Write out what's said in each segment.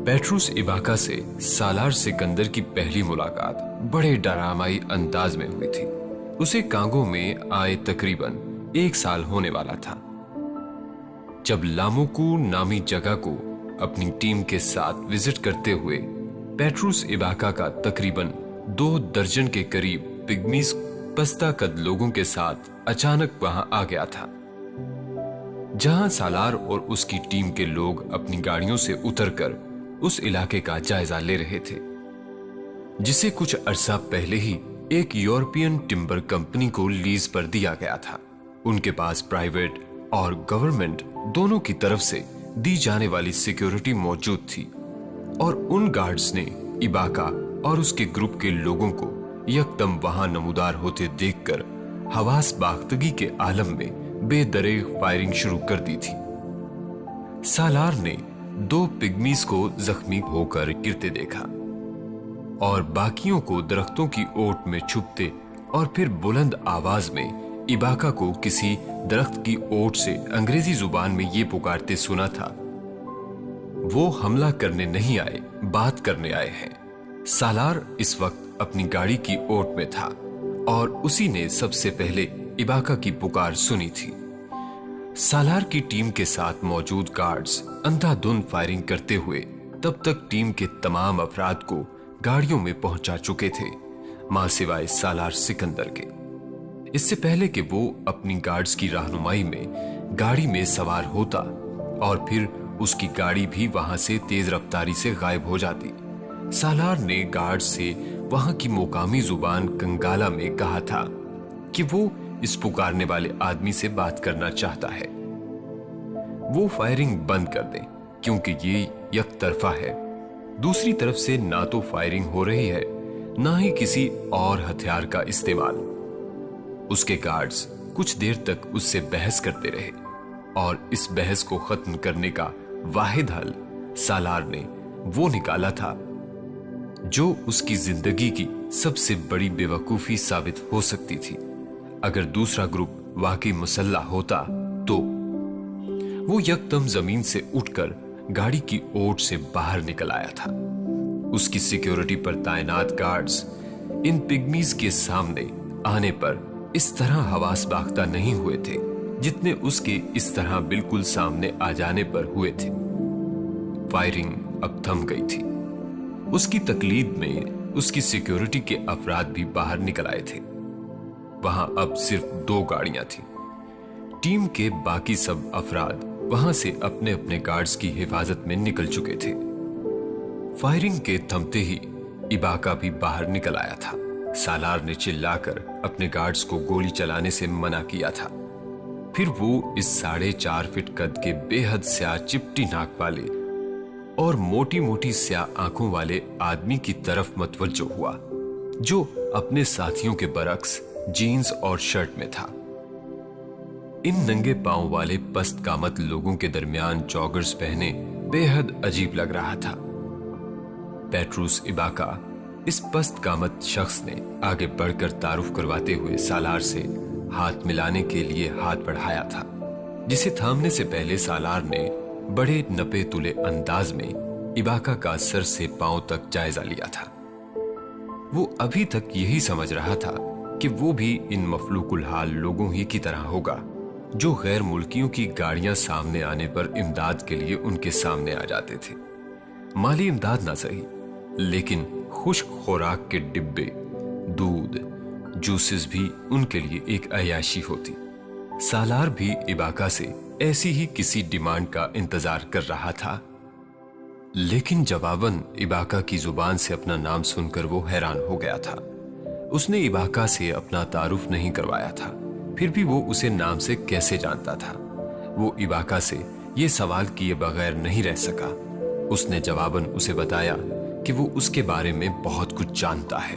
پیٹروس ایباکا سے سالار سکندر کی پہلی ملاقات بڑے ڈرامائی انداز میں ہوئی تھی۔ اسے کانگو میں آئے تقریباً 1 سال ہونے والا تھا جب لاموکو نامی جگہ کو اپنی ٹیم کے ساتھ وزٹ کرتے ہوئے پیٹروس ایباکا کا تقریباً 2 درجن کے قریب پگمیز پستہ قد لوگوں کے ساتھ اچانک وہاں آ گیا تھا، جہاں سالار اور اس کی ٹیم کے لوگ اپنی گاڑیوں سے اتر کر اس علاقے کا جائزہ لے رہے تھے، جسے کچھ عرصہ پہلے ہی ایک یورپین ٹمبر کمپنی کو لیز پر دیا گیا تھا۔ ان کے پاس پرائیویٹ اور گورنمنٹ دونوں کی طرف سے دی جانے والی سیکیورٹی موجود تھی، اور ان گارڈز نے ایباکا اور اس کے گروپ کے لوگوں کو یکدم وہاں نمودار ہوتے دیکھ کر حواس باختگی کے عالم میں بے دریغ فائرنگ شروع کر دی تھی۔ سالار نے 2 پگمیز کو زخمی ہو کر گرتے دیکھا اور باقیوں کو درختوں کی اوٹ میں چھپتے اور پھر بلند آواز میں ایباکا کو کسی درخت کی اوٹ سے انگریزی زبان میں یہ پکارتے سنا تھا، وہ حملہ کرنے نہیں آئے، بات کرنے آئے ہیں۔ سالار اس وقت اپنی گاڑی کی اوٹ میں تھا اور اسی نے سب سے پہلے ایباکا کی پکار سنی تھی۔ سالار کی ٹیم کے ساتھ موجود گارڈز اندھا دھند فائرنگ کرتے ہوئے تب تک ٹیم کے تمام افراد کو گاڑیوں میں پہنچا چکے تھے، ماں سوائے سالار سکندر کے۔ اس سے پہلے کہ وہ اپنی گارڈز کی رہنمائی میں گاڑی میں سوار ہوتا اور پھر اس کی گاڑی بھی وہاں سے تیز رفتاری سے غائب ہو جاتی، سالار نے گارڈ سے وہاں کی مقامی زبان کنگالا میں کہا تھا کہ وہ اس پکارنے والے آدمی سے بات کرنا چاہتا ہے، وہ فائرنگ بند کر دیں کیونکہ یہ یک طرفہ ہے۔ دوسری طرف سے نہ تو فائرنگ ہو رہی ہے نہ ہی کسی اور ہتھیار کا استعمال۔ اس کے گارڈز کچھ دیر تک اس سے بحث کرتے رہے اور اس بحث کو ختم کرنے کا واحد حل سالار نے وہ نکالا تھا جو اس کی زندگی کی سب سے بڑی بے وقوفی ثابت ہو سکتی تھی۔ اگر دوسرا گروپ واقعی مسلح ہوتا تو وہ یکدم زمین سے اٹھ کر گاڑی کی اوٹ سے باہر نکل آیا تھا۔ اس کی سیکیورٹی پر تعینات گارڈز ان پگمیز کے سامنے آنے پر اس طرح حواس باختہ نہیں ہوئے تھے جتنے اس کے اس طرح بالکل سامنے آ جانے پر ہوئے تھے۔ فائرنگ اب تھم گئی تھی۔ اس کی تقلید میں اس کی سیکیورٹی کے افراد بھی باہر نکل آئے تھے۔ وہاں اب صرف 2 گاڑیاں تھیں۔ ٹیم کے باقی سب افراد وہاں سے اپنے اپنے گارڈز کی حفاظت میں نکل چکے تھے۔ فائرنگ کے تھمتے ہی ایباکا بھی باہر نکل آیا تھا۔ سالار نے چلا کر اپنے گارڈز کو گولی چلانے سے منع کیا تھا۔ پھر وہ اس 4.5 فٹ قد کے بے حد سیاہ چپٹی ناک والے اور موٹی موٹی سیاہ آنکھوں والے آدمی کی طرف متوجہ ہوا جو اپنے ساتھیوں کے برعکس جینز اور شرٹ میں تھا۔ ان ننگے پاؤں والے پست قامت لوگوں کے درمیان جاگرز پہنے بے حد عجیب لگ رہا تھا۔ پیٹروس ایباکا اس پست قامت شخص نے آگے بڑھ کر تعارف کرواتے ہوئے سالار سے ہاتھ ملانے کے لیے ہاتھ بڑھایا تھا، جسے تھامنے سے پہلے سالار نے بڑے نپے تلے انداز میں ایباکا کا سر سے پاؤں تک جائزہ لیا تھا۔ وہ ابھی تک یہی سمجھ رہا تھا کہ وہ بھی ان مفلوق الحال لوگوں ہی کی طرح ہوگا جو غیر ملکیوں کی گاڑیاں سامنے آنے پر امداد کے لیے ان کے سامنے آ جاتے تھے۔ مالی امداد نہ صحیح، لیکن خشک خوراک کے ڈبے، دودھ، جوسز بھی ان کے لیے ایک عیاشی ہوتی۔ سالار بھی ایباکا سے ایسی ہی کسی ڈیمانڈ کا انتظار کر رہا تھا، لیکن جواباً ایباکا کی زبان سے اپنا نام سن کر وہ حیران ہو گیا تھا۔ اس نے ایباکا سے اپنا تعارف نہیں کروایا تھا، پھر بھی وہ اسے نام سے کیسے جانتا تھا؟ وہ ایباکا سے یہ سوال کیے بغیر نہیں رہ سکا۔ اس نے جواباً اسے بتایا کہ وہ اس کے بارے میں بہت کچھ جانتا ہے۔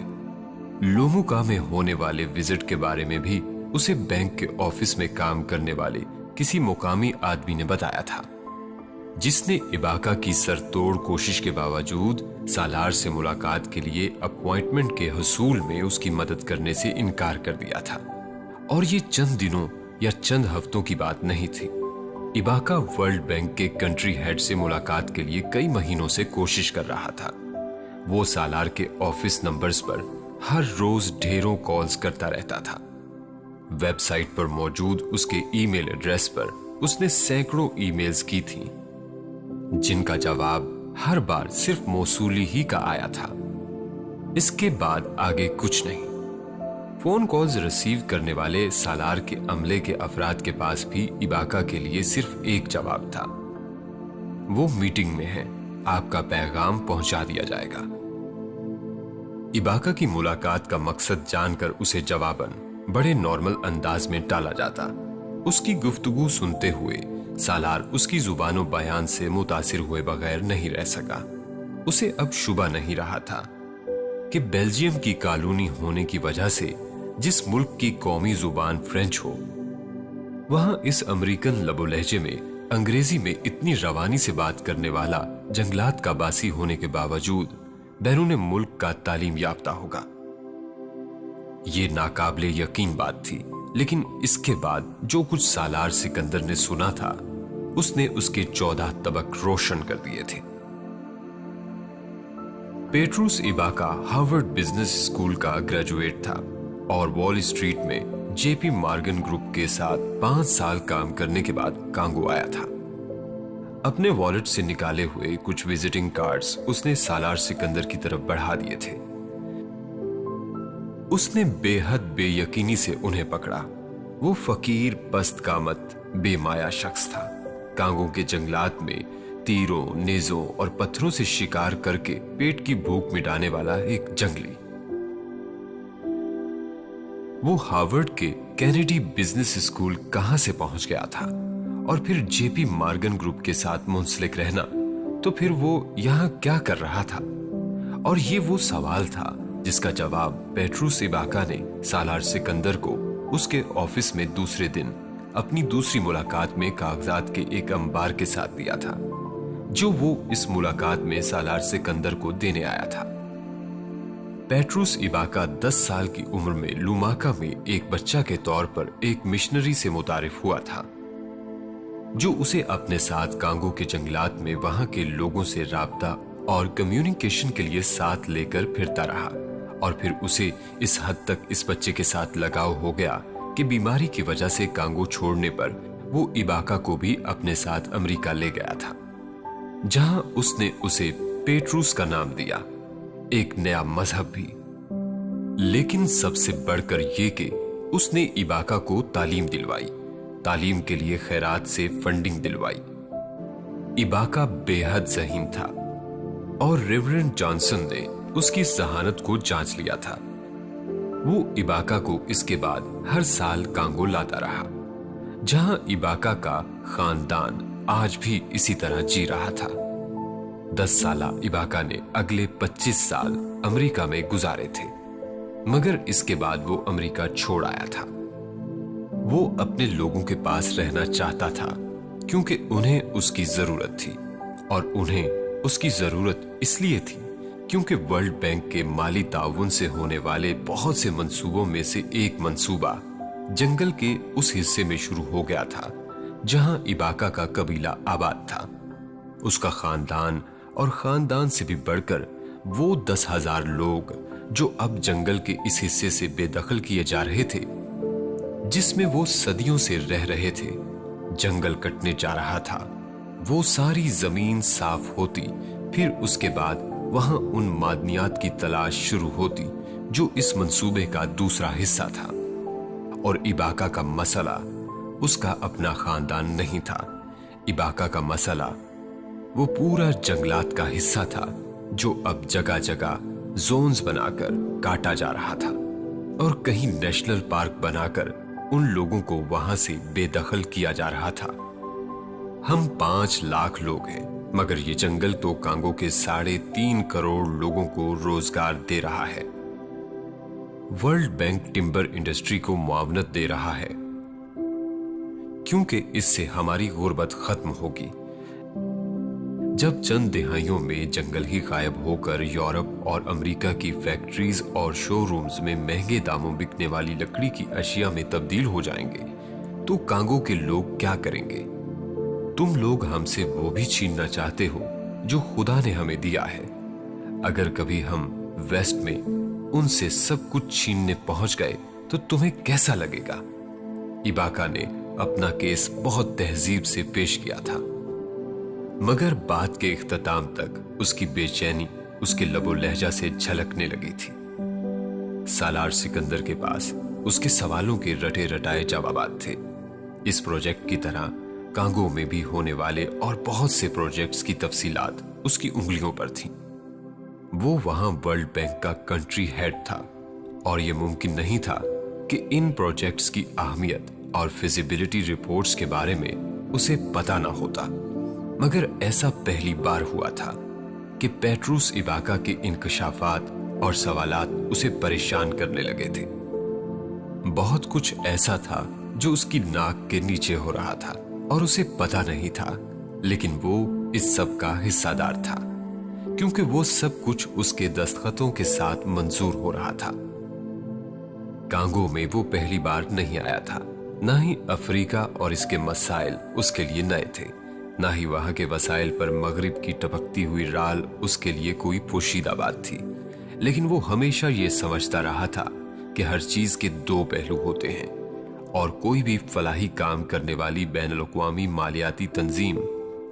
لوموکا میں ہونے والے وزٹ کے بارے میں بھی اسے بینک کے آفس میں کام کرنے والے کسی مقامی آدمی نے بتایا تھا، جس نے ایباکا کی سر توڑ کوشش کے باوجود سالار سے ملاقات کے لیے اپوائنٹمنٹ کے حصول میں اس کی مدد کرنے سے انکار کر دیا تھا۔ اور یہ چند دنوں یا چند ہفتوں کی بات نہیں تھی۔ इबाका वर्ल्ड बैंक के कंट्री हेड से मुलाकात के लिए कई महीनों से कोशिश कर रहा था। वो सालार के ऑफिस नंबर्स पर हर रोज ढेरों कॉल्स करता रहता था। वेबसाइट पर मौजूद उसके ईमेल एड्रेस पर उसने सैकड़ों ईमेल्स की थीं, जिनका जवाब हर बार सिर्फ मौसूली ही का आया था। इसके बाद आगे कुछ नहीं। फोन कॉल्स रिसीव करने वाले सालार के अमले के अफराद के पास भी इबाका के लिए सिर्फ एक जवाब था, वो मीटिंग में है, आपका पैगाम पहुंचा दिया जाएगा। इबाका की मुलाकात का मकसद जानकर उसे जवाबन बड़े नॉर्मल अंदाज में टाला जाता। उसकी गुफ्तगू सुनते हुए सालार उसकी जुबानो बयान से मुतासिर हुए बगैर नहीं रह सका। उसे अब शुबा नहीं रहा था कि बेल्जियम की कॉलोनी होने की वजह से जिस मुल्क की कौमी जुबान फ्रेंच हो, वहां इस अमेरिकन लबो लहजे में अंग्रेजी में इतनी रवानी से बात करने वाला जंगलात का बासी होने के बावजूद बैरून मुल्क का तालीम याफ्ता होगा। ये नाकाबिले यकीन बात थी, लेकिन इसके बाद जो कुछ सालार सिकंदर ने सुना था, उसने उसके 14 तबक रोशन कर दिए थे। पेट्रूस इबाका हार्वर्ड बिजनेस स्कूल का ग्रेजुएट था और वॉल स्ट्रीट में जेपी मॉर्गन ग्रुप के साथ 5 साल काम करने के बाद कांगो आया था। अपने वॉलेट से निकाले हुए कुछ विजिटिंग कार्ड्स उसने सालार सिकंदर की तरफ बढ़ा दिए थे। उसने बेहद बेयकीनी से उन्हें पकड़ा। वो फकीर, पस्त कामत, बेमाया शख्स था। कांगो के जंगलात में तीरों, नेजों और पत्थरों से शिकार करके पेट की भूख मिटाने वाला एक जंगली। वो हार्वर्ड के कैनेडी बिजनेस स्कूल कहां से पहुंच गया था और फिर जेपी मॉर्गन ग्रुप के साथ मुंसलिक रहना, तो फिर वो यहां क्या कर रहा था? और ये वो सवाल था जिसका जवाब पेट्रूस इबाका ने सालार सिकंदर को उसके ऑफिस में दूसरे दिन अपनी दूसरी मुलाकात में कागजात के एक अंबार के साथ दिया था, जो वो इस मुलाकात में सालार सिकंदर को देने आया था। पेट्रूस इबाका 10 साल की उम्र में लुमाका में एक बच्चा के तौर पर एक मिशनरी से मुतारिफ हुआ था, जो उसे अपने साथ कांगो के जंगलात में वहां के लोगों से राब्ता और कम्युनिकेशन के लिए साथ लेकर फिरता रहा। और फिर उसे इस हद तक इस बच्चे के साथ लगाव हो गया कि बीमारी की वजह से कांगो छोड़ने पर वो इबाका को भी अपने साथ अमेरिका ले गया था, जहां उसने उसे पेट्रूस का नाम दिया, एक नया मजहब भी। लेकिन सबसे बढ़कर ये कि उसने इबाका को तालीम दिलवाई, तालीम के लिए खैरात से फंडिंग दिलवाई। इबाका बेहद ज़हीन था और रेवरेंड जॉनसन ने उसकी जहानत को जांच लिया था। वो इबाका को इसके बाद हर साल कांगो लाता रहा, जहां इबाका का खानदान आज भी इसी तरह जी रहा था। 10 साला इबाका ने अगले 25 साल अमेरिका में गुजारे थे, मगर इसके बाद वो अमेरिका छोड़ आया था। वो अपने लोगों के पास रहना चाहता था क्योंकि उन्हें उसकी जरूरत थी, और उन्हें उसकी जरूरत इसलिए थी क्योंकि वर्ल्ड बैंक के माली ताउन से होने वाले बहुत से मंसूबों में से एक मंसूबा जंगल के उस हिस्से में शुरू हो गया था जहां इबाका का कबीला आबाद था। उसका खानदान और खानदान से भी बढ़कर वो 10,000 लोग जो अब जंगल के इस हिस्से से बेदखल किए जा रहे थे, जिसमें वो सदियों से रह रहे थे, जंगल कटने जा रहा था। वो सारी जमीन साफ होती, फिर उसके बाद वहां उन मादनियात की तलाश शुरू होती जो इस मंसूबे का दूसरा हिस्सा था। और इबाका का मसला उसका अपना खानदान नहीं था। इबाका का मसला वो पूरा जंगलात का हिस्सा था जो अब जगह जगह जोन्स बनाकर काटा जा रहा था और कहीं नेशनल पार्क बनाकर उन लोगों को वहां से बेदखल किया जा रहा था। हम 5 लाख लोग हैं, मगर ये जंगल तो कांगो के 3.5 करोड़ लोगों को रोजगार दे रहा है। वर्ल्ड बैंक टिम्बर इंडस्ट्री को मुआवनत दे रहा है क्योंकि इससे हमारी गुर्बत खत्म होगी। जब चंद दिहाइयों में जंगल ही गायब होकर यूरोप और अमेरिका की फैक्ट्रीज और शोरूम्स में महंगे दामों बिकने वाली लकड़ी की अशिया में तब्दील हो जाएंगे, तो कांगो के लोग क्या करेंगे? तुम लोग हमसे वो भी छीनना चाहते हो जो खुदा ने हमें दिया है। अगर कभी हम वेस्ट में उनसे सब कुछ छीनने पहुंच गए तो तुम्हें कैसा लगेगा? इबाका ने अपना केस बहुत तहजीब से पेश किया था, मगर बात के इख्तिताम तक उसकी बेचैनी उसके लबो लहजा से झलकने लगी थी। सालार सिकंदर के पास उसके सवालों के रटे रटाए जवाबात थे। इस प्रोजेक्ट की तरह कांगो में भी होने वाले और बहुत से प्रोजेक्ट्स की तफसीलात उसकी उंगलियों पर थीं। वो वहां वर्ल्ड बैंक का कंट्री हेड था और यह मुमकिन नहीं था कि इन प्रोजेक्ट्स की अहमियत और फिजिबिलिटी रिपोर्ट्स के बारे में उसे पता ना होता। मगर ऐसा पहली बार हुआ था कि पेट्रूस इबाका के इंकशाफात और सवालात उसे परेशान करने लगे थे। बहुत कुछ ऐसा था जो उसकी नाक के नीचे हो रहा था और उसे पता नहीं था, लेकिन वो इस सब का हिस्सादार था क्योंकि वो सब कुछ उसके दस्तखतों के साथ मंजूर हो रहा था। कांगो में वो पहली बार नहीं आया था, ना ही अफ्रीका और इसके मसाइल उसके लिए नए थे, ना ही वहां के वसाइल पर मगरिब की टपकती हुई राल उसके लिए कोई पोशीदा बात थी। लेकिन वो हमेशा ये समझता रहा था कि हर चीज के दो पहलू होते हैं और कोई भी फलाही काम करने वाली बैनुल-अक़वामी मालियाती तंजीम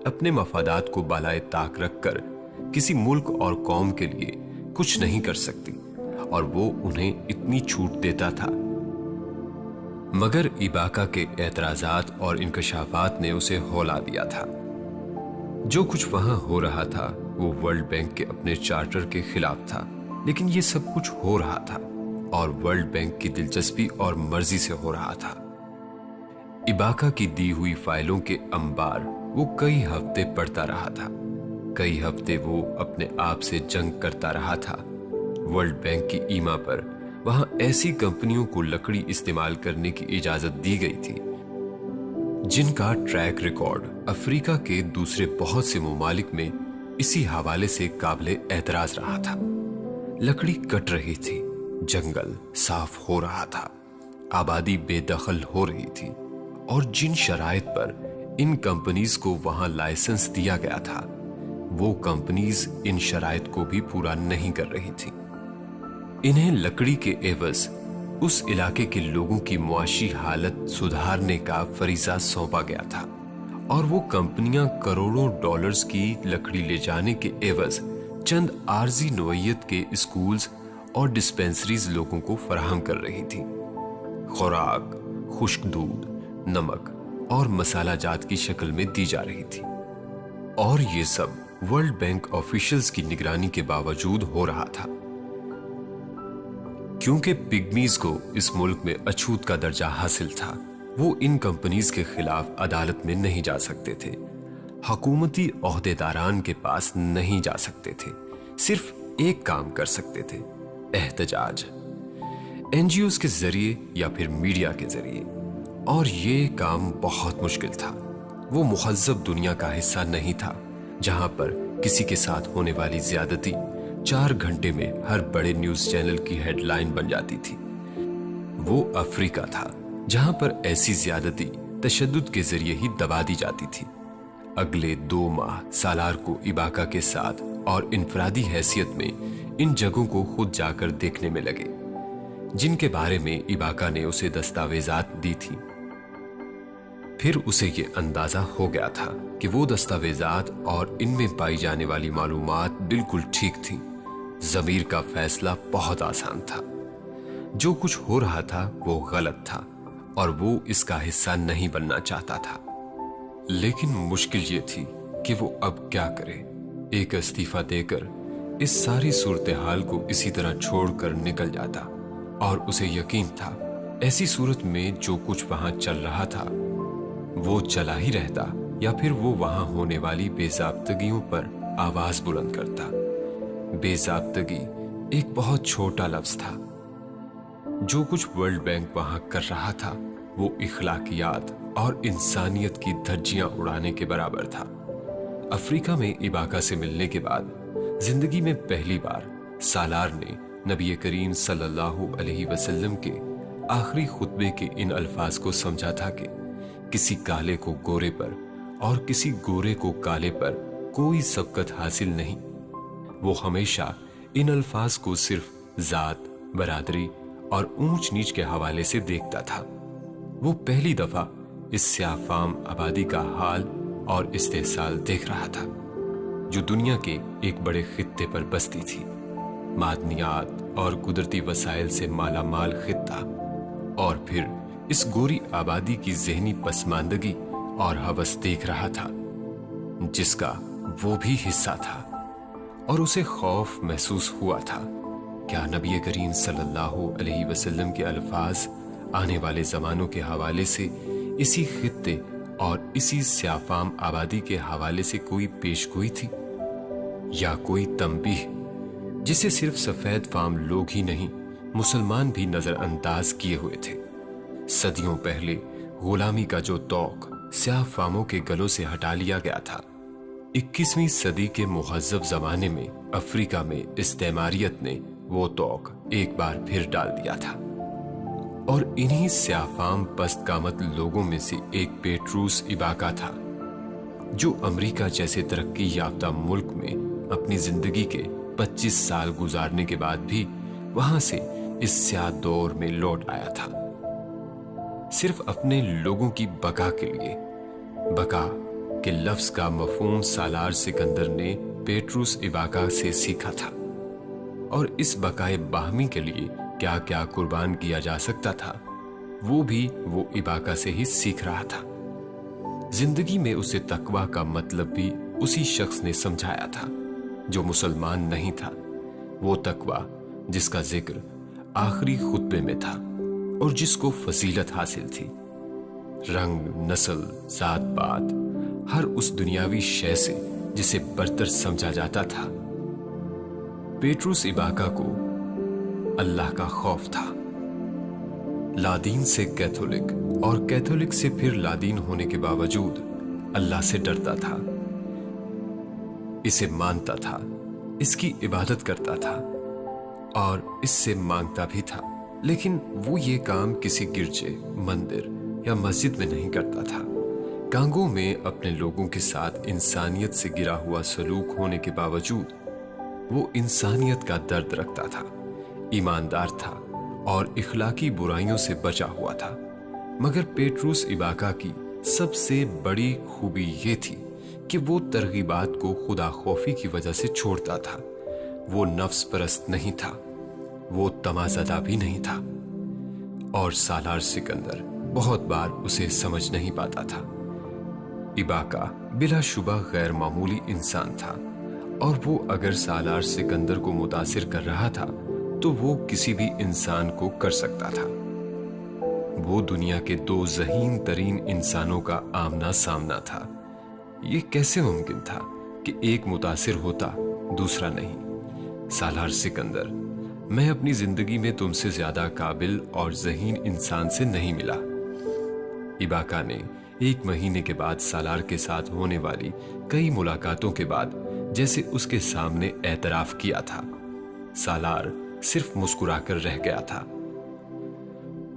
अपने मफादात को बालाए ताक रखकर किसी मुल्क और कौम के लिए कुछ नहीं कर सकती, और वो उन्हें इतनी छूट देता था। मगर इबाका के एतराजात और इंकशाफात ने उसे हौला दिया था। जो कुछ वहां हो रहा था वो वर्ल्ड बैंक के अपने चार्टर के खिलाफ था, लेकिन ये सब कुछ हो रहा था और वर्ल्ड बैंक की दिलचस्पी और मर्जी से हो रहा था। इबाका की दी हुई फाइलों के अंबार वो कई हफ्ते पढ़ता रहा था। कई हफ्ते वो अपने आप से जंग करता रहा था। वर्ल्ड बैंक की ईमा पर वहां ऐसी कंपनियों को लकड़ी इस्तेमाल करने की इजाजत दी गई थी जिनका ट्रैक रिकॉर्ड अफ्रीका के दूसरे बहुत से ममालिक में इसी हवाले से काबिले एतराज रहा था। लकड़ी कट रही थी, जंगल साफ हो रहा था, आबादी बेदखल हो रही थी, और जिन शराइत पर इन कंपनीज को वहां लाइसेंस दिया गया था वो कंपनीज इन शराइत को भी पूरा नहीं कर रही थी। इन्हें लकड़ी के एवज उस इलाके के लोगों की मुआशी हालत सुधारने का फरीजा सौंपा गया था, और वो कंपनियां करोड़ों डॉलर्स की लकड़ी ले जाने के एवज चंद आर्जी नोयत के स्कूल्स और डिस्पेंसरीज लोगों को फराहम कर रही थी। खुराक, खुश्क दूध, नमक और मसाला जात की शक्ल में दी जा रही थी, और ये सब वर्ल्ड बैंक ऑफिशियल्स की निगरानी के बावजूद हो रहा था। क्योंकि पिग्मीज को इस मुल्क में अछूत का दर्जा हासिल था, वो इन कंपनीज के खिलाफ अदालत में नहीं जा सकते थे, हुकूमती ओहदेदारान के पास नहीं जा सकते थे। सिर्फ एक काम कर सकते थे, एहतजाज, एनजीओज के जरिए या फिर मीडिया के जरिए, और ये काम बहुत मुश्किल था। वो मुहज़्ज़ब दुनिया का हिस्सा नहीं था जहां पर किसी के साथ होने वाली ज्यादती 4 घंटे में हर बड़े न्यूज चैनल की हेडलाइन बन जाती थी। वो अफ्रीका था जहां पर ऐसी ज्यादती तशद्दुद के जरिए ही दबा दी जाती थी। अगले 2 माह सालार को इबाका के साथ और इनफरादी हैसियत में इन जगहों को खुद जाकर देखने में लगे जिनके बारे में इबाका ने उसे दस्तावेजात दी थी। फिर उसे ये अंदाजा हो गया था कि वो दस्तावेजात और इनमें पाई जाने वाली मालूमात बिल्कुल ठीक थी। ज़मीर का फैसला बहुत आसान था। जो कुछ हो रहा था वो गलत था और वो इसका हिस्सा नहीं बनना चाहता था। लेकिन मुश्किल ये थी कि वो अब क्या करे। एक इस्तीफा देकर इस सारी सूरत हाल को इसी तरह छोड़कर निकल जाता, और उसे यकीन था ऐसी सूरत में जो कुछ वहां चल रहा था वो चला ही रहता, या फिर वो वहां होने वाली बेज़ाब्तगियों पर आवाज बुलंद करता। बेज़ाब्तगी एक बहुत छोटा लफ्ज था। जो कुछ वर्ल्ड बैंक वहां कर रहा था वो इखलाकियात और इंसानियत की धज्जियां उड़ाने के बराबर था। अफ्रीका में इबाका से मिलने के बाद जिंदगी में पहली बार सालार ने नबी करीम सल्लल्लाहु अलैहि वसल्लम के आखिरी खुतबे के इन अल्फाज को समझा था कि किसी काले को गोरे पर और किसी गोरे को काले पर कोई सबकत हासिल नहीं। वो हमेशा इन अल्फाज को सिर्फ जात, बरादरी और ऊंच नीच के हवाले से देखता था। वो पहली दफा इस स्याफाम आबादी का हाल और इस्तेहसाल देख रहा था जो दुनिया के एक बड़े खित्ते पर बसती थी, मादनियात और कुदरती वसाइल से माला माल खित्ता, और फिर इस गोरी आबादी की ज़हनी पसमानदगी और हवस देख रहा था जिसका वो भी हिस्सा था, और उसे खौफ महसूस हुआ था। क्या नबी करीम सल्लल्लाहु अलैहि वसल्लम के अल्फाज आने वाले जमानों के हवाले से इसी खित्ते और इसी स्याफाम आबादी के हवाले से कोई पेशगोई थी, या कोई तंबीह जिसे सिर्फ सफेद फाम लोग ही नहीं मुसलमान भी नजरअंदाज किए हुए थे। सदियों पहले गुलामी का जो तौक स्याह फामों के गलों से हटा लिया गया था, 21वीं सदी के मुहज्जब जमाने में अफ्रीका में इस्तेमारियत ने वो तौक एक बार फिर डाल दिया था, और इन्हीं स्याफाम पस्त कामत लोगों में से एक पेट्रूस इबाका था जो अमेरिका जैसे तरक्की याफ्ता मुल्क में अपनी जिंदगी के 25 साल गुजारने के बाद भी वहां से इस स्याह दौर में लौट आया था, सिर्फ अपने लोगों की बका के लिए। बका के लफ्ज का मफहूम सालार सिकंदर ने पेट्रूस इबाका से सीखा था, और इस बकाए बाहमी के लिए क्या क्या कुर्बान किया जा सकता था वो इबाका से ही सीख रहा था। जिंदगी में उसे तकवा का मतलब भी उसी शख्स ने समझाया था जो मुसलमान नहीं था, वो तकवा जिसका जिक्र आखिरी खुतबे में था और जिसको फजीलत हासिल थी। रंग, नस्ल, जात पात, हर उस दुनियावी शय से जिसे बरतर समझा जाता था, पेट्रूस इबाका को अल्लाह का खौफ था। लादीन से कैथोलिक और कैथोलिक से फिर लादीन होने के बावजूद अल्लाह से डरता था, इसे मानता था, इसकी इबादत करता था और इससे मांगता भी था, लेकिन वो ये काम किसी गिरजे, मंदिर या मस्जिद में नहीं करता था। कांगो में अपने लोगों के साथ इंसानियत से गिरा हुआ सलूक होने के बावजूद वो इंसानियत का दर्द रखता था, ईमानदार था और इखलाकी बुराइयों से बचा हुआ था। मगर पेट्रूस इबाका की सबसे बड़ी खूबी ये थी कि वो तरगीबात को खुदा खौफी की वजह से छोड़ता था। वो नफ्स परस्त नहीं था, वो तमाज़दा भी नहीं था, और सालार सिकंदर बहुत बार उसे समझ नहीं पाता था। इबाका बिलाशुबा गैर मामूली इंसान था, और वो अगर सालार सिकंदर को मुतासिर कर रहा था तो वो किसी भी इंसान को कर सकता था। वो दुनिया के दो ज़हीन तरीन इंसानों का आमना सामना था। ये कैसे मुमकिन था कि एक मुतासिर होता, दूसरा नहीं? सालार सिकंदर, मैं अपनी जिंदगी में तुमसे ज्यादा काबिल और ज़हीन इंसान से नहीं मिला। इबाका ने 1 महीने के बाद सालार के साथ होने वाली कई मुलाकातों के बाद जैसे उसके सामने एतराफ किया था। सालार सिर्फ मुस्कुराकर रह गया था।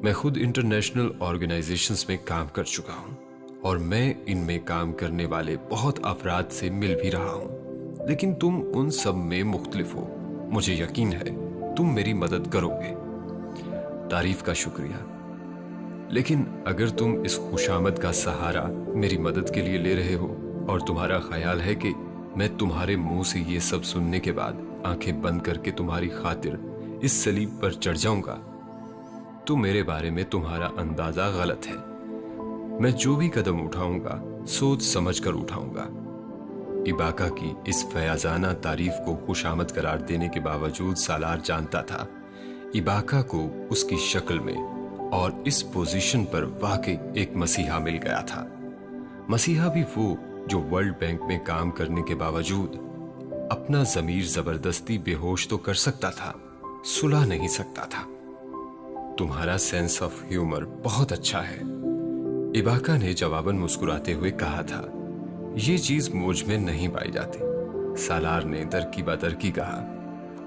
मैं खुद इंटरनेशनल ऑर्गेनाइजेशंस में काम कर चुका हूं और मैं इनमें काम करने वाले बहुत अफराद से मिल भी रहा हूं, लेकिन तुम उन सब में मुख्तलिफ हो। मुझे यकीन है तुम मेरी मदद करोगे। तारीफ का शुक्रिया, लेकिन अगर तुम इस खुशामद का सहारा मेरी मदद के लिए ले रहे हो और तुम्हारा ख्याल है कि मैं तुम्हारे मुंह से ये सब सुनने के बाद आंखें बंद करके तुम्हारी खातिर इस सलीब पर चढ़ जाऊंगा, तो मेरे बारे में तुम्हारा अंदाजा गलत है। मैं जो भी कदम उठाऊंगा सोच समझ कर उठाऊंगा। इबाका की इस फयाजाना तारीफ को खुशामद करार देने के बावजूद सालार जानता था इबाका को उसकी शक्ल में और इस पोजीशन पर वाकई एक मसीहा मिल गया था। मसीहा भी वो जो वर्ल्ड बैंक में काम करने के बावजूद अपना ज़मीर जबरदस्ती बेहोश तो कर सकता था, सुला नहीं सकता था। तुम्हारा सेंस ऑफ ह्यूमर बहुत अच्छा है, इबाका ने जवाबन मुस्कुराते हुए कहा था। ये चीज मुझ में नहीं पाई जाती, सालार ने दरकी कहा,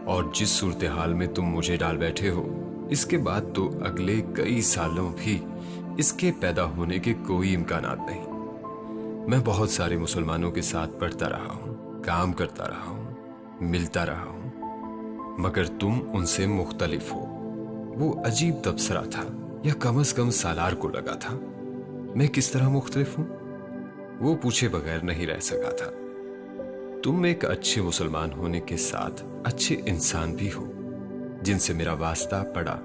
और जिस सूरत हाल में तुम मुझे डाल बैठे हो, इसके बाद तो अगले कई सालों भी इसके पैदा होने के कोई इम्कानात नहीं। मैं बहुत सारे मुसलमानों के साथ पढ़ता रहा हूँ, काम करता रहा हूँ, मिलता रहा हूँ, मगर तुम उनसे मुख्तलिफ हो। वो अजीब तबसरा था, या कम से कम सालार को लगा था। मैं किस तरह मुख्तलिफ हूँ? वो पूछे बगैर नहीं रह सका था। तुम एक अच्छे मुसलमान होने के साथ अच्छे इंसान भी हो। जिनसे मेरा वास्ता पड़ा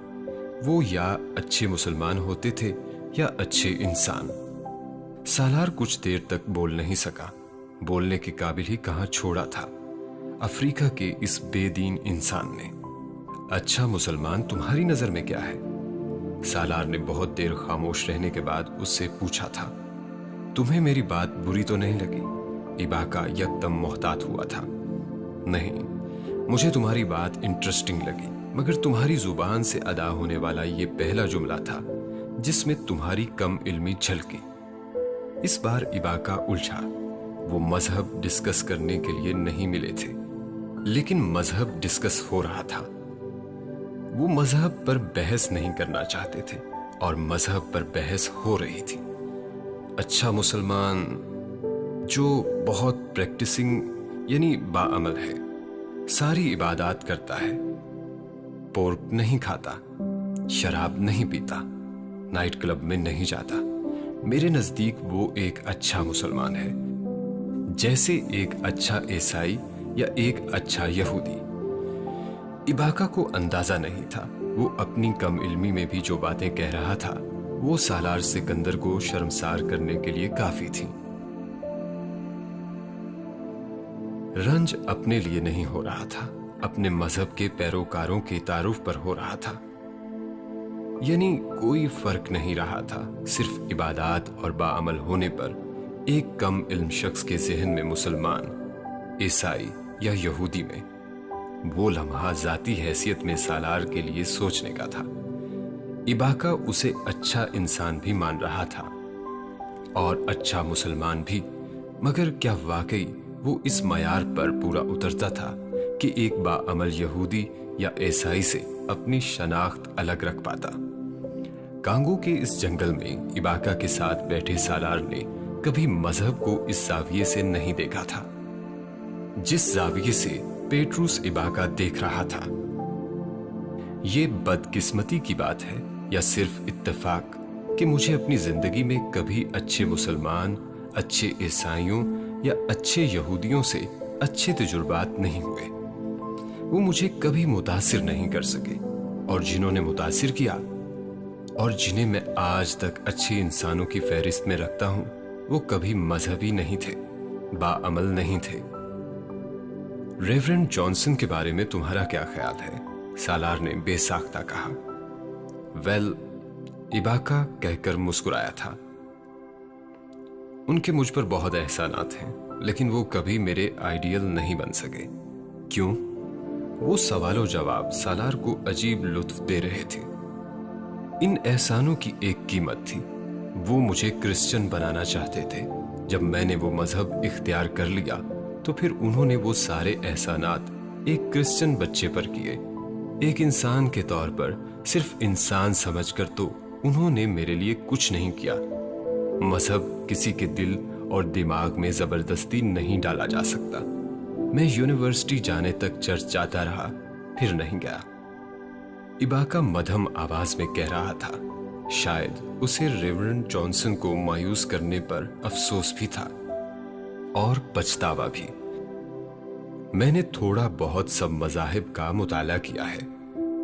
वो या अच्छे मुसलमान होते थे या अच्छे इंसान। सालार कुछ देर तक बोल नहीं सका, बोलने के काबिल ही कहां छोड़ा था अफ्रीका के इस बेदीन इंसान ने। अच्छा मुसलमान तुम्हारी नजर में क्या है? सालार ने बहुत देर खामोश रहने के बाद उससे पूछा था। तुम्हें मेरी बात बुरी तो नहीं लगी? इबाका यकदम मोहतात हुआ था। नहीं, मुझे तुम्हारी बात इंटरेस्टिंग लगी, मगर तुम्हारी जुबान से अदा होने वाला ये पहला जुमला था जिसमें तुम्हारी कम इल्मी झलकी। इस बार इबाका उलझा। वो मजहब डिस्कस करने के लिए नहीं मिले थे, लेकिन मजहब डिस्कस हो रहा था। वो मजहब पर बहस नहीं करना चाहते थे और मजहब पर बहस हो रही थी। अच्छा मुसलमान जो बहुत प्रैक्टिसिंग यानी बाअमल है, सारी इबादत करता है, पोर्क नहीं खाता, शराब नहीं पीता, नाइट क्लब में नहीं जाता, मेरे नजदीक वो एक अच्छा मुसलमान है, जैसे एक अच्छा ईसाई या एक अच्छा यहूदी। इबाका को अंदाजा नहीं था वो अपनी कम इल्मी में भी जो बातें कह रहा था वो सालार सिकंदर को शर्मसार करने के लिए काफी थी। रंज अपने लिए नहीं हो रहा था, अपने मजहब के पैरोकारों के तारुफ पर हो रहा था। यानी कोई फर्क नहीं रहा था, सिर्फ इबादत और बाअमल होने पर एक कम इल्म शख्स के जहन में मुसलमान, ईसाई या यहूदी में। वो लम्हा जाती हैसियत में सालार के लिए सोचने का था। इबाका उसे अच्छा इंसान भी मान रहा था और अच्छा मुसलमान भी, मगर क्या वाकई वो इस मयार पर पूरा उतरता था कि एक बाअमल यहूदी या ईसाई से अपनी शनाख्त अलग रख पाता? कांगो के इस जंगल में इबाका के साथ बैठे सालार ने कभी मजहब को इस जाविये से नहीं देखा था जिस जाविये से पेट्रूस इबाका देख रहा था। ये बदकिस्मती की बात है या सिर्फ इत्तेफाक कि मुझे अपनी जिंदगी में कभी अच्छे मुसलमान, अच्छे ईसाइयों या अच्छे यहूदियों से अच्छे तजुर्बात नहीं हुए। वो मुझे कभी मुतासिर नहीं कर सके, और जिन्होंने मुतासिर किया और जिन्हें मैं आज तक अच्छे इंसानों की फहरिस्त में रखता हूं, वो कभी मजहबी नहीं थे, बाअमल नहीं थे। रेवरेंड जॉनसन के बारे में तुम्हारा क्या ख्याल है? सालार ने बेसाख्ता कहा। वेल, इबाका कहकर मुस्कुराया था। उनके मुझ पर बहुत एहसानात हैं, लेकिन वो कभी मेरे आइडियल नहीं बन सके। क्यों? वो सवालों जवाब सालार को अजीब लुत्फ दे रहे थे। इन एहसानों की एक कीमत थी। वो मुझे क्रिश्चियन बनाना चाहते थे। जब मैंने वो मजहब इख्तियार कर लिया तो फिर उन्होंने वो सारे एहसानात एक क्रिश्चियन बच्चे पर किए। एक इंसान के तौर पर सिर्फ इंसान समझकर तो उन्होंने मेरे लिए कुछ नहीं किया। मजहब किसी के दिल और दिमाग में जबरदस्ती नहीं डाला जा सकता। मैं यूनिवर्सिटी जाने तक चर्च जाता रहा, फिर नहीं गया। इबाका मध्यम आवाज में कह रहा था। शायद उसे रेवरेंड जॉनसन को मायूस करने पर अफसोस भी था और पछतावा भी। मैंने थोड़ा बहुत सब मजाहिब का मुताला किया है,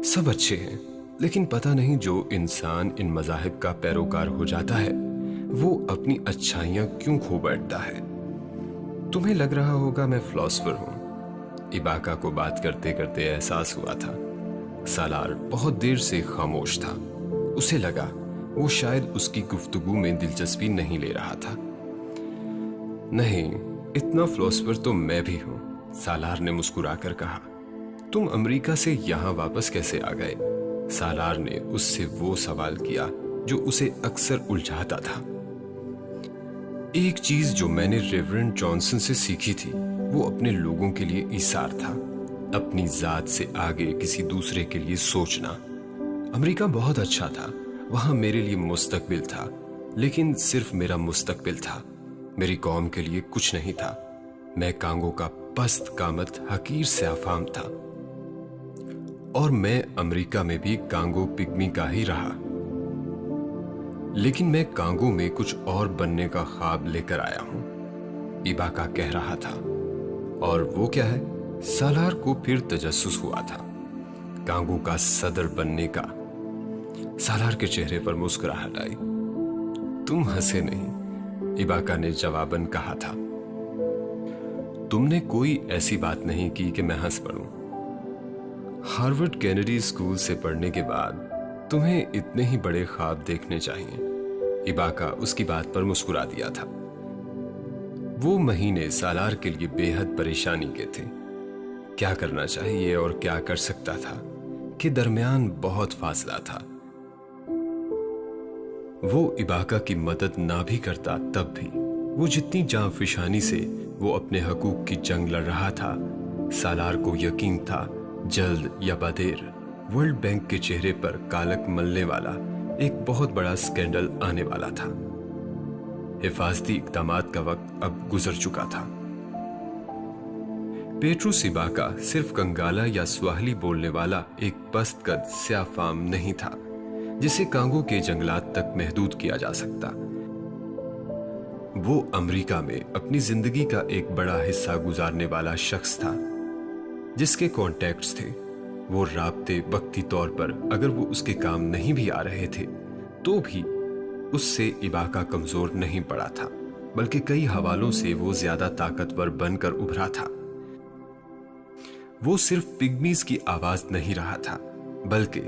सब अच्छे हैं, लेकिन पता नहीं जो इंसान इन मजाहिब का पैरोकार हो जाता है वो अपनी अच्छाइयां क्यों खो बैठता है। तुम्हें लग रहा होगा मैं फिलोसफर हूं। इबाका को बात करते करते एहसास हुआ था सालार बहुत देर से खामोश था। उसे लगा वो शायद उसकी गुफ्तगू में दिलचस्पी नहीं ले रहा था। नहीं, इतना फिलोसफर तो मैं भी हूं, सालार ने मुस्कुराकर कहा। तुम अमेरिका से यहां वापस कैसे आ गए? सालार ने उससे वो सवाल किया जो उसे अक्सर उलझाता था। एक चीज जो मैंने रेवरेंड जॉनसन से सीखी थी वो अपने लोगों के लिए ईसार था, अपनी जात से आगे किसी दूसरे के लिए सोचना। अमेरिका बहुत अच्छा था, वहां मेरे लिए मुस्तकबिल था, लेकिन सिर्फ मेरा मुस्तकबिल था। मेरी कौम के लिए कुछ नहीं था। मैं कांगो का पस्त कामत हकीर से अफाम था, और मैं अमेरिका में भी कांगो पिग्मी का ही रहा। लेकिन मैं कांगो में कुछ और बनने का ख्वाब लेकर आया हूं, इबाका कह रहा था। और वो क्या है? सालार को फिर तजस्सुस हुआ था कांगो का सदर बनने का। सालार के चेहरे पर मुस्कुराहट आई। तुम हंसे नहीं, इबाका ने जवाबन कहा था। तुमने कोई ऐसी बात नहीं की कि मैं हंस पड़ूं। हार्वर्ड कैनेडी स्कूल से पढ़ने के बाद तुम्हें इतने ही बड़े ख्वाब देखने चाहिए। इबाका उसकी बात पर मुस्कुरा दिया था। वो महीने सालार के लिए बेहद परेशानी के थे। क्या करना चाहिए और क्या कर सकता था के दरमियान बहुत फासला था। वो इबाका की मदद ना भी करता तब भी वो जितनी जांफिशानी से वो अपने हकूक की जंग लड़ रहा था, सालार को यकीन था जल्द या बदेर वर्ल्ड बैंक के चेहरे पर कालक मलने वाला एक बहुत बड़ा स्कैंडल आने वाला था। हिफाजती इक़दामात का वक्त अब गुजर चुका था। पेट्रूस इबाका सिर्फ कंगाला या स्वाहिली बोलने वाला एक पस्त कद स्याह फाम नहीं था जिसे कांगो के जंगलात तक महदूद किया जा सकता। वो अमेरिका में अपनी जिंदगी का एक बड़ा हिस्सा गुजारने वाला शख्स था जिसके कॉन्टैक्ट्स थे। वो राब्ते वक्ती तौर पर अगर वो उसके काम नहीं भी आ रहे थे तो भी उससे इबाका कमजोर नहीं पड़ा था, बल्कि कई हवालों से वो ज्यादा ताकतवर बनकर उभरा था। वो सिर्फ पिग्मीज की आवाज नहीं रहा था, बल्कि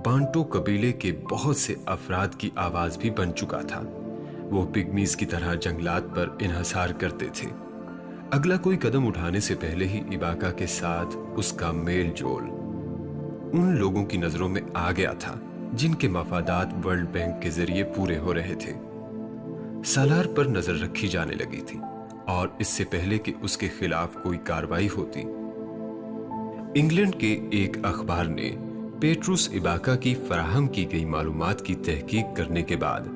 बांटो कबीले के बहुत से अफराद की आवाज भी बन चुका था। वो पिग्मीज की तरह जंगलात पर इन्हसार करते थे। अगला कोई कदम उठाने से पहले ही इबाका के साथ उसका मेल जोल उन लोगों की नजरों में आ गया था जिनके मफादात वर्ल्ड बैंक के जरिए पूरे हो रहे थे। सालार पर नजर रखी जाने लगी थी, और इससे पहले कि उसके खिलाफ कोई कार्रवाई होती, इंग्लैंड के एक अखबार ने पेट्रूस इबाका की फराहम की गई मालूमात की तहकीक करने के बाद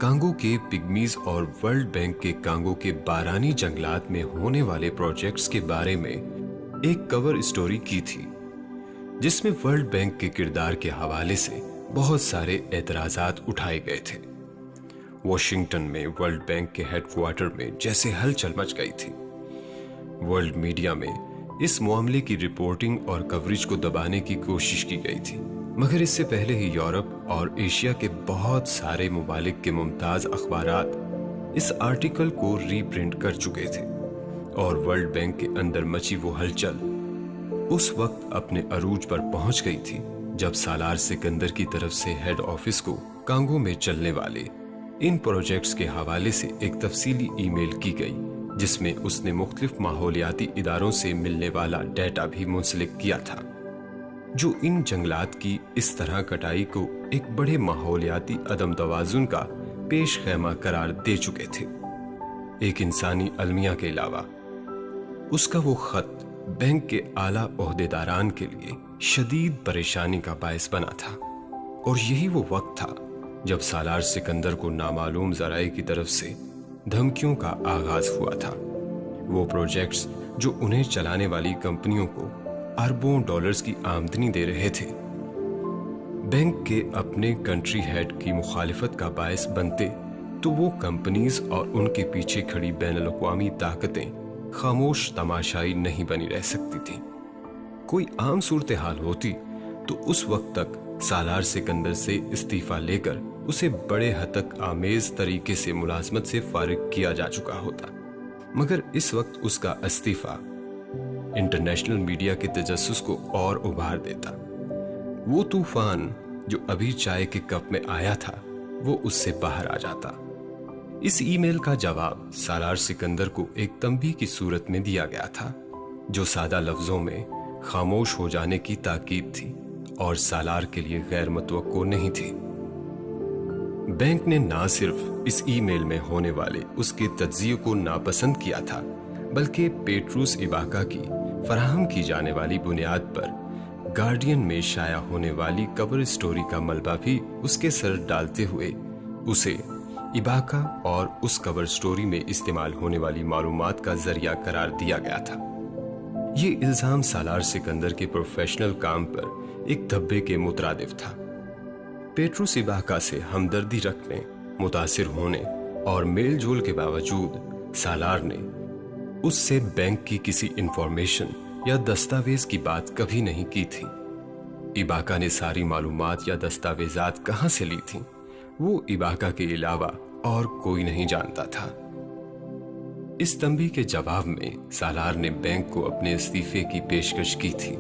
कांगो के पिग्मीज और वर्ल्ड बैंक के कांगो के बारानी जंगलात में होने वाले प्रोजेक्ट्स के बारे में एक कवर स्टोरी की थी, जिसमें वर्ल्ड बैंक के किरदार के हवाले से बहुत सारे एतराजात उठाए गए थे। वॉशिंगटन में वर्ल्ड बैंक के हेडक्वार्टर में जैसे हलचल मच गई थी। वर्ल्ड मीडिया में इस मामले की रिपोर्टिंग और कवरेज को दबाने की कोशिश की गई थी, मगर इससे पहले ही यूरोप और एशिया के बहुत सारे मुमालिक के मुमताज अखबारात इस आर्टिकल को रीप्रिंट कर चुके थे, और वर्ल्ड बैंक के अंदर मची वो हलचल उस वक्त अपने अरूज पर पहुंच गई थी जब सालार सिकंदर की तरफ से हेड ऑफिस को कांगो में चलने वाले इन प्रोजेक्ट्स के हवाले से एक तफसीली ईमेल की गई, जिसमें उसने मुख्तलिफ माहौलियाती इदारों से मिलने वाला डेटा भी मुंसलिक किया था, जो इन जंगलात की इस तरह कटाई को एक बड़े माहौलियाती अदम तवाजुन का पेश खैमा करार दे चुके थे। एक इंसानी अलमिया के अलावा उसका वो खत बैंक के आला ओहदेदारान के लिए शदीद परेशानी का बायस बना था, और यही वो वक्त था जब सालार सिकंदर को नामालूम जराए की तरफ से धमकियों का आगाज हुआ था। वो प्रोजेक्ट्स जो उन्हें चलाने वाली कंपनियों को अरबों डॉलर्स की आमदनी दे रहे थे, बैंक के अपने कंट्री हेड की मुखालिफत का बायस बनते तो वो कंपनीज और उनके पीछे खड़ी बैनुल-अक़वामी ताकतें खामोश तमाशाई नहीं बनी रह सकती थी। कोई आम सूरत हाल होती तो उस वक्त तक सालार सिकंदर से इस्तीफा लेकर उसे बड़े हतक आमेज तरीके से मुलाजमत से फारिग किया जा चुका होता, मगर इस वक्त उसका इस्तीफा इंटरनेशनल मीडिया के तजस्सुस को और उभार देता। वो तूफान जो अभी चाय के कप में आया था वो उससे बाहर आ जाता। इस ईमेल का जवाब सालार सिकंदर को एक तंबीह की सूरत में दिया गया था, जो सादा लफ्जों में खामोश हो जाने की ताकीद थी और सालार के लिए गैर मुतवक्को नहीं थी। बैंक ने ना सिर्फ इस ईमेल में होने वाले उसके तज्जिये को नापसंद किया था, बल्कि पेट्रूस इबाका की फराहम की जाने वाली बुनियाद पर गार्डियन में शाया होने वाली कवर स्टोरी का मलबा भी उसके सर डालते हुए उसे इबाका और उस कवर स्टोरी में इस्तेमाल होने वाली मालूमात का जरिया करार दिया गया था। ये इल्जाम सालार सिकंदर के प्रोफेशनल काम पर एक धब्बे के मुतरादिफ था। पेट्रोस इबाका से हमदर्दी रखने, मुतासिर होने और मेल जोल के बावजूद सालार ने उससे बैंक की किसी इंफॉर्मेशन या दस्तावेज की बात कभी नहीं की थी। इबाका ने सारी मालूमात या दस्तावेजात कहां से ली थी, वो इबाका के अलावा और कोई नहीं जानता था। इस तंबी के जवाब में सालार ने बैंक को अपने इस्तीफे की पेशकश की थी।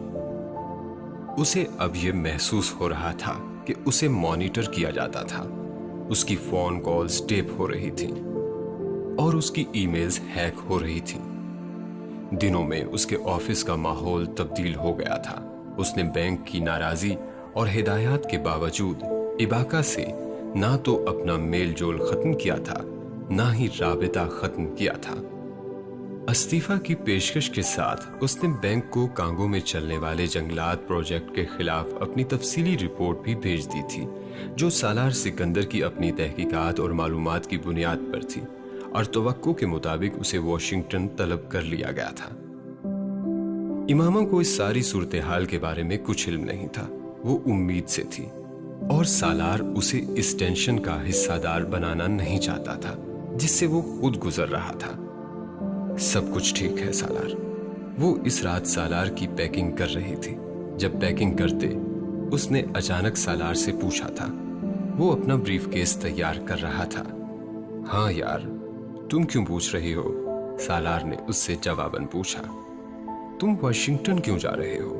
उसे अब यह महसूस हो रहा था कि उसे मॉनिटर किया जाता था। उसकी फोन कॉल्स टेप हो रही थी और उसकी ईमेल्स हैक हो रही थी। दिनों में उसके ऑफिस का माहौल तब्दील हो गया था। उसने बैंक की नाराजगी और हिदायत के बावजूद इबाका से ना तो अपना मेल जोल खत्म किया था, ना ही राबिता खत्म किया था। इस्तीफा की पेशकश के साथ उसने बैंक को कांगो में चलने वाले जंगलात प्रोजेक्ट के खिलाफ अपनी तफसीली रिपोर्ट भी भेज दी थी, जो सालार सिकंदर की अपनी तहकीकात और मालूमात की बुनियाद पर थी, और तवक्को के मुताबिक उसे वॉशिंगटन तलब कर लिया गया था। इमामा को इस सारी सूरत हाल के बारे में कुछ इल्म नहीं था। वो उम्मीद से थी और सालार उसे इस टेंशन का हिस्सादार बनाना नहीं चाहता था जिससे वो खुद गुजर रहा था। सब कुछ ठीक है सालार। वो इस रात सालार की पैकिंग कर रही थी। जब पैकिंग करते उसने अचानक सालार से पूछा था। वो अपना ब्रीफकेस तैयार कर रहा था। हाँ यार, तुम क्यों पूछ रही हो? सालार ने उससे जवाबन पूछा। तुम वाशिंगटन क्यों जा रहे हो?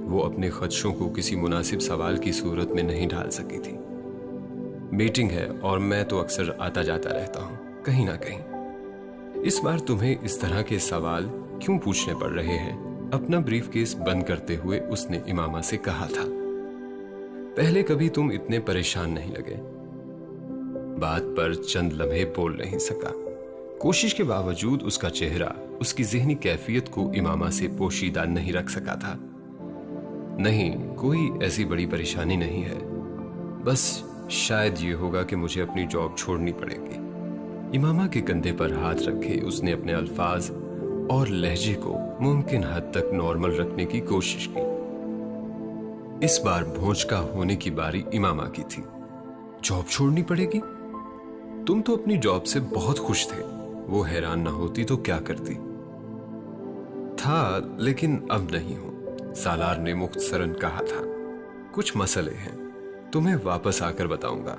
वो अपने खदशों को किसी मुनासिब सवाल की सूरत में नहीं ढाल सकी थी। मीटिंग है और मैं तो अक्सर आता जाता रहता हूं, कहीं ना कहीं। इस बार तुम्हें इस तरह के सवाल क्यों पूछने पड़ रहे हैं? अपना ब्रीफकेस बंद करते हुए उसने इमामा से कहा था। पहले कभी तुम इतने परेशान नहीं लगे। बात पर चंद लम्हे बोल नहीं सका। कोशिश के बावजूद उसका चेहरा उसकी ज़हनी कैफियत को इमामा से पोशीदा नहीं रख सका था। नहीं, कोई ऐसी बड़ी परेशानी नहीं है। बस शायद ये होगा कि मुझे अपनी जॉब छोड़नी पड़ेगी। इमामा के कंधे पर हाथ रखे उसने अपने अल्फाज और लहजे को मुमकिन हद तक नॉर्मल रखने की कोशिश की। इस बार भौंचका होने की बारी इमामा की थी। जॉब छोड़नी पड़ेगी? तुम तो अपनी जॉब से बहुत खुश थे। वो हैरान ना होती तो क्या करती? था, लेकिन अब नहीं हूं, सालार ने मुख्तसरन कहा था। कुछ मसले हैं, तुम्हें वापस आकर बताऊंगा।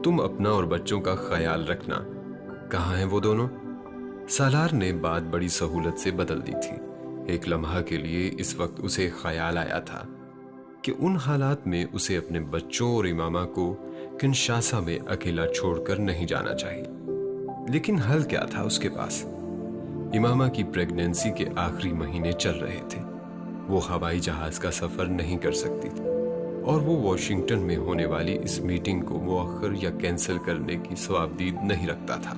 तुम अपना और बच्चों का ख्याल रखना। कहाँ हैं वो दोनों? सालार ने बात बड़ी सहूलत से बदल दी थी। एक लम्हा के लिए इस वक्त उसे ख्याल आया था कि उन हालात में उसे अपने बच्चों और इमामा को किनशासा में अकेला छोड़कर नहीं जाना चाहिए। लेकिन हल क्या था उसके पास? इमामा की प्रेगनेंसी के आखिरी महीने चल रहे थे। वो हवाई जहाज का सफर नहीं कर सकती थी और वो वॉशिंगटन में होने वाली इस मीटिंग को मुअख्खर या कैंसिल करने की सवाबदीद नहीं रखता था।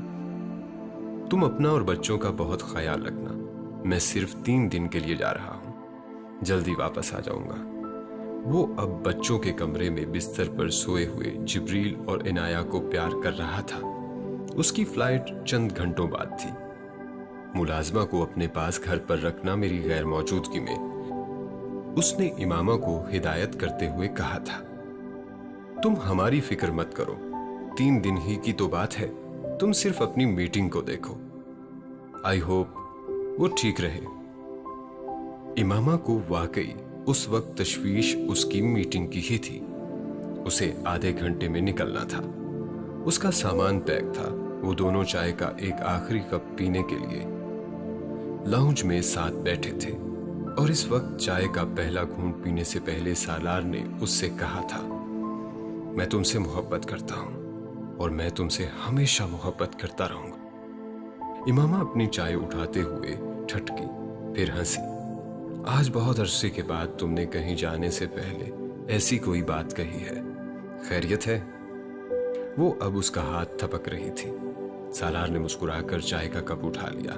तुम अपना और बच्चों का बहुत ख्याल रखना। मैं सिर्फ 3 दिन के लिए जा रहा हूं, जल्दी वापस आ जाऊंगा। वो अब बच्चों के कमरे में बिस्तर पर सोए हुए जिब्रील और इनाया को प्यार कर रहा था। उसकी फ्लाइट चंद घंटों बाद थी। मुलाजमा को अपने पास घर पर रखना मेरी गैर मौजूदगी में, उसने इमामा को हिदायत करते हुए कहा था। तुम हमारी फिक्र मत करो, 3 दिन ही की तो बात है। तुम सिर्फ अपनी मीटिंग को देखो। आई होप वो ठीक रहे। इमामा को वाकई उस वक्त तशवीश उसकी मीटिंग की ही थी। उसे आधे घंटे में निकलना था। उसका सामान पैक था। वो दोनों चाय का एक आखिरी कप पीने के लिए लाउंज में साथ बैठे थे और इस वक्त चाय का पहला घूंट पीने से पहले सालार ने उससे कहा था, मैं तुमसे मोहब्बत करता हूं और मैं तुमसे हमेशा मोहब्बत करता रहूंगा। इमामा अपनी चाय उठाते हुए ठटकी, फिर हंसी। आज बहुत अरसे के बाद तुमने कहीं जाने से पहले ऐसी कोई बात कही है। खैरियत है? वो अब उसका हाथ थपक रही थी। सालार ने मुस्कुराकर चाय का कप उठा लिया।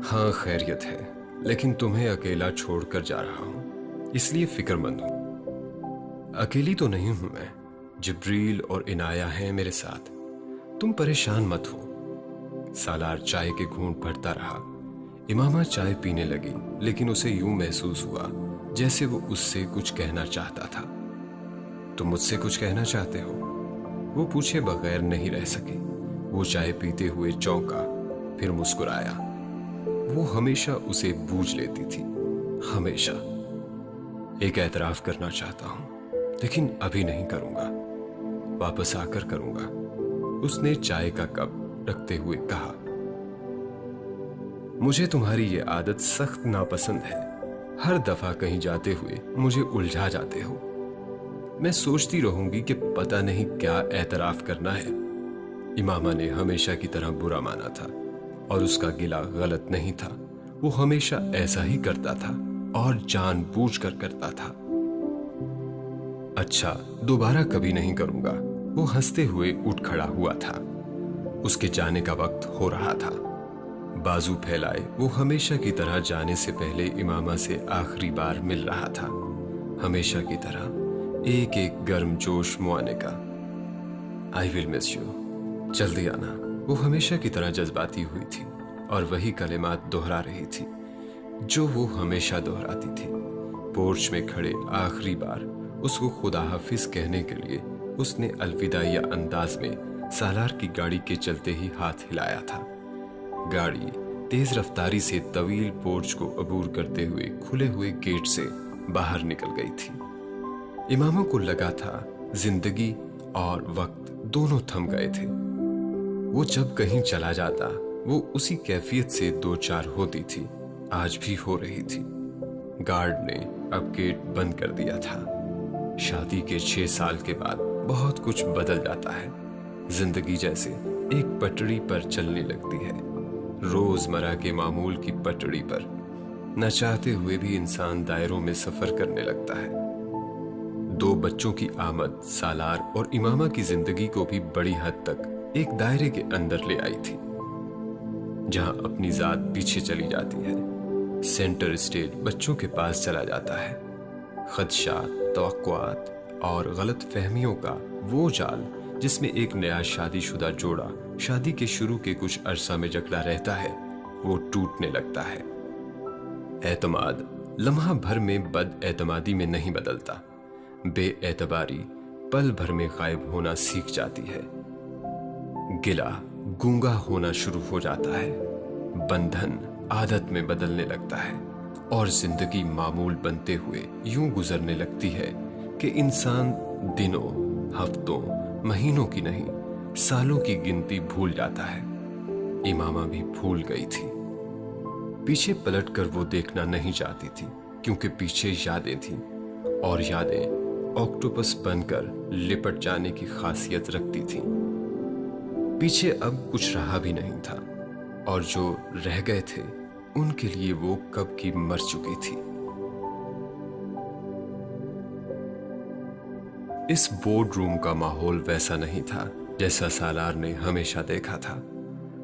हाँ, खैरियत है, लेकिन तुम्हें अकेला छोड़कर जा रहा हूं, इसलिए फिक्रमंद हूं। अकेली तो नहीं हूं मैं, जिब्रील और इनाया हैं मेरे साथ। तुम परेशान मत हो। सालार चाय के घूंट भरता रहा। इमामा चाय पीने लगी, लेकिन उसे यूं महसूस हुआ जैसे वो उससे कुछ कहना चाहता था। तुम मुझसे कुछ कहना चाहते हो? वो पूछे बगैर नहीं रह सकी। वो चाय पीते हुए चौंका, फिर मुस्कुराया। वो हमेशा उसे बूझ लेती थी, हमेशा। एक एतराफ करना चाहता हूं, लेकिन अभी नहीं करूंगा, वापस आकर करूंगा, उसने चाय का कप रखते हुए कहा। मुझे तुम्हारी ये आदत सख्त नापसंद है। हर दफा कहीं जाते हुए मुझे उलझा जाते हो। मैं सोचती रहूंगी कि पता नहीं क्या एतराफ करना है। इमामा ने हमेशा की तरह बुरा माना था, और उसका गिला गलत नहीं था। वो हमेशा ऐसा ही करता था, और जानबूझकर करता था। अच्छा, दोबारा कभी नहीं करूंगा। वो हंसते हुए उठ खड़ा हुआ था। उसके जाने का वक्त हो रहा था। बाजू फैलाए वो हमेशा की तरह जाने से पहले इमामा से आखिरी बार मिल रहा था। हमेशा की तरह एक एक गर्म जोश मुआने का। आई विल मिस यू, जल्दी आना। वो हमेशा की तरह जज्बाती हुई थी, और वही कलिमात दोहरा रही थी जो वो हमेशा दोहराती थी। पोर्च में खड़े आखिरी बार उसको खुदा हाफिज कहने के लिए उसने अलविदाइया अंदाज में सालार की गाड़ी के चलते ही हाथ हिलाया था। गाड़ी तेज रफ्तारी से तवील पोर्च को अबूर करते हुए खुले हुए गेट से बाहर निकल गई थी। इमामा को लगा था जिंदगी और वक्त दोनों थम गए थे। वो जब कहीं चला जाता वो उसी कैफियत से दो चार होती थी। आज भी हो रही थी। गार्ड ने अब गेट बंद कर दिया था। शादी के 6 साल के बाद बहुत कुछ बदल जाता है। जिंदगी जैसे एक पटड़ी पर चलने लगती है, रोजमर्रा के मामूल की पटड़ी पर। न चाहते हुए भी इंसान दायरों में सफर करने लगता है। 2 बच्चों की आमद सालार और इमामा की जिंदगी को भी बड़ी हद तक एक दायरे के अंदर ले आई थी, जहां अपनी जात पीछे चली जाती है। सेंटर स्टेज बच्चों के पास चला जाता है। खदशात, तवक्कुआत और गलत फहमियों का वो जाल जिसमें एक नया शादीशुदा जोड़ा शादी के शुरू के कुछ अरसा में जकड़ा रहता है, वो टूटने लगता है। एतमाद लम्हा भर में बद एतमादी में नहीं बदलता। बेएतबारी पल भर में गायब होना सीख जाती है। गिला गूंगा होना शुरू हो जाता है। बंधन आदत में बदलने लगता है, और जिंदगी मामूल बनते हुए यूं गुजरने लगती है कि इंसान दिनों, हफ्तों, महीनों की नहीं, सालों की गिनती भूल जाता है। इमामा भी भूल गई थी। पीछे पलटकर वो देखना नहीं चाहती थी, क्योंकि पीछे यादें थीं, और यादें ऑक्टोपस बनकर लिपट जाने की खासियत रखती थीं। पीछे अब कुछ रहा भी नहीं था, और जो रह गए थे उनके लिए वो कब की मर चुकी थी। इस बोर्ड रूम का माहौल वैसा नहीं था जैसा सालार ने हमेशा देखा था।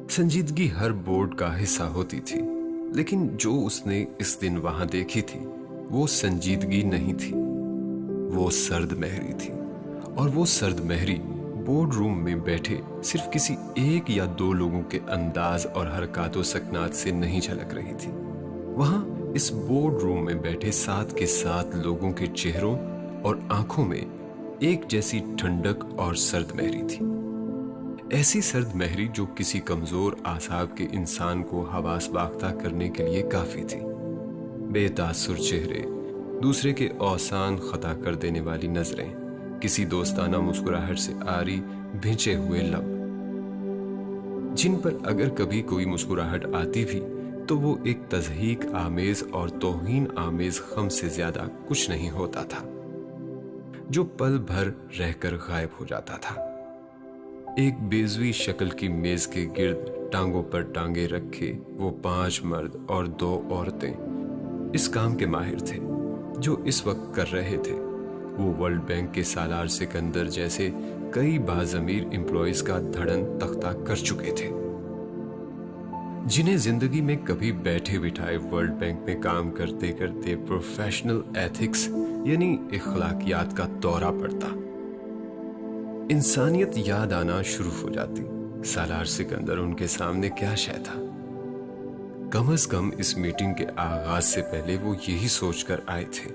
संजीदगी हर बोर्ड का हिस्सा होती थी, लेकिन जो उसने इस दिन वहां देखी थी वो संजीदगी नहीं थी, वो सर्द महरी थी। और वो सर्द महरी बोर्ड रूम में बैठे सिर्फ किसी एक या 2 लोगों के अंदाज और हरकतों सकनात से नहीं झलक रही थी। वहां इस बोर्ड रूम में बैठे 7 के 7 लोगों के चेहरों और आंखों में एक जैसी ठंडक और सर्द महरी थी। ऐसी सर्द महरी जो किसी कमजोर आसाब के इंसान को हवास बाख्ता करने के लिए काफी थी। बेतासुर चेहरे, दूसरे के औसान खता कर देने वाली नजरें, किसी दोस्ताना मुस्कुराहट से आरी भिंचे हुए लब, जिन पर अगर कभी कोई मुस्कुराहट आती भी तो वो एक तज़हीक आमेज और तौहीन आमेज खम से ज्यादा कुछ नहीं होता था, जो पल भर रहकर गायब हो जाता था। एक बेज़वी शक्ल की मेज के गिर्द टांगों पर टांगे रखे वो 5 मर्द और 2 औरतें इस काम के माहिर थे जो इस वक्त कर रहे थे। वो वर्ल्ड बैंक के सालार सिकंदर जैसे कई बाज़मीर एम्प्लॉइज का धड़न तख्ता कर चुके थे, जिन्हें जिंदगी में कभी बैठे बिठाए वर्ल्ड बैंक में काम करते करते प्रोफेशनल एथिक्स यानी इखलाकियात का दौरा पड़ता। इंसानियत याद आना शुरू हो जाती। سالار سکندر ان کے سامنے کیا شے تھا؟ کم از کم اس میٹنگ کے آغاز سے پہلے وہ یہی سوچ کر آئے تھے۔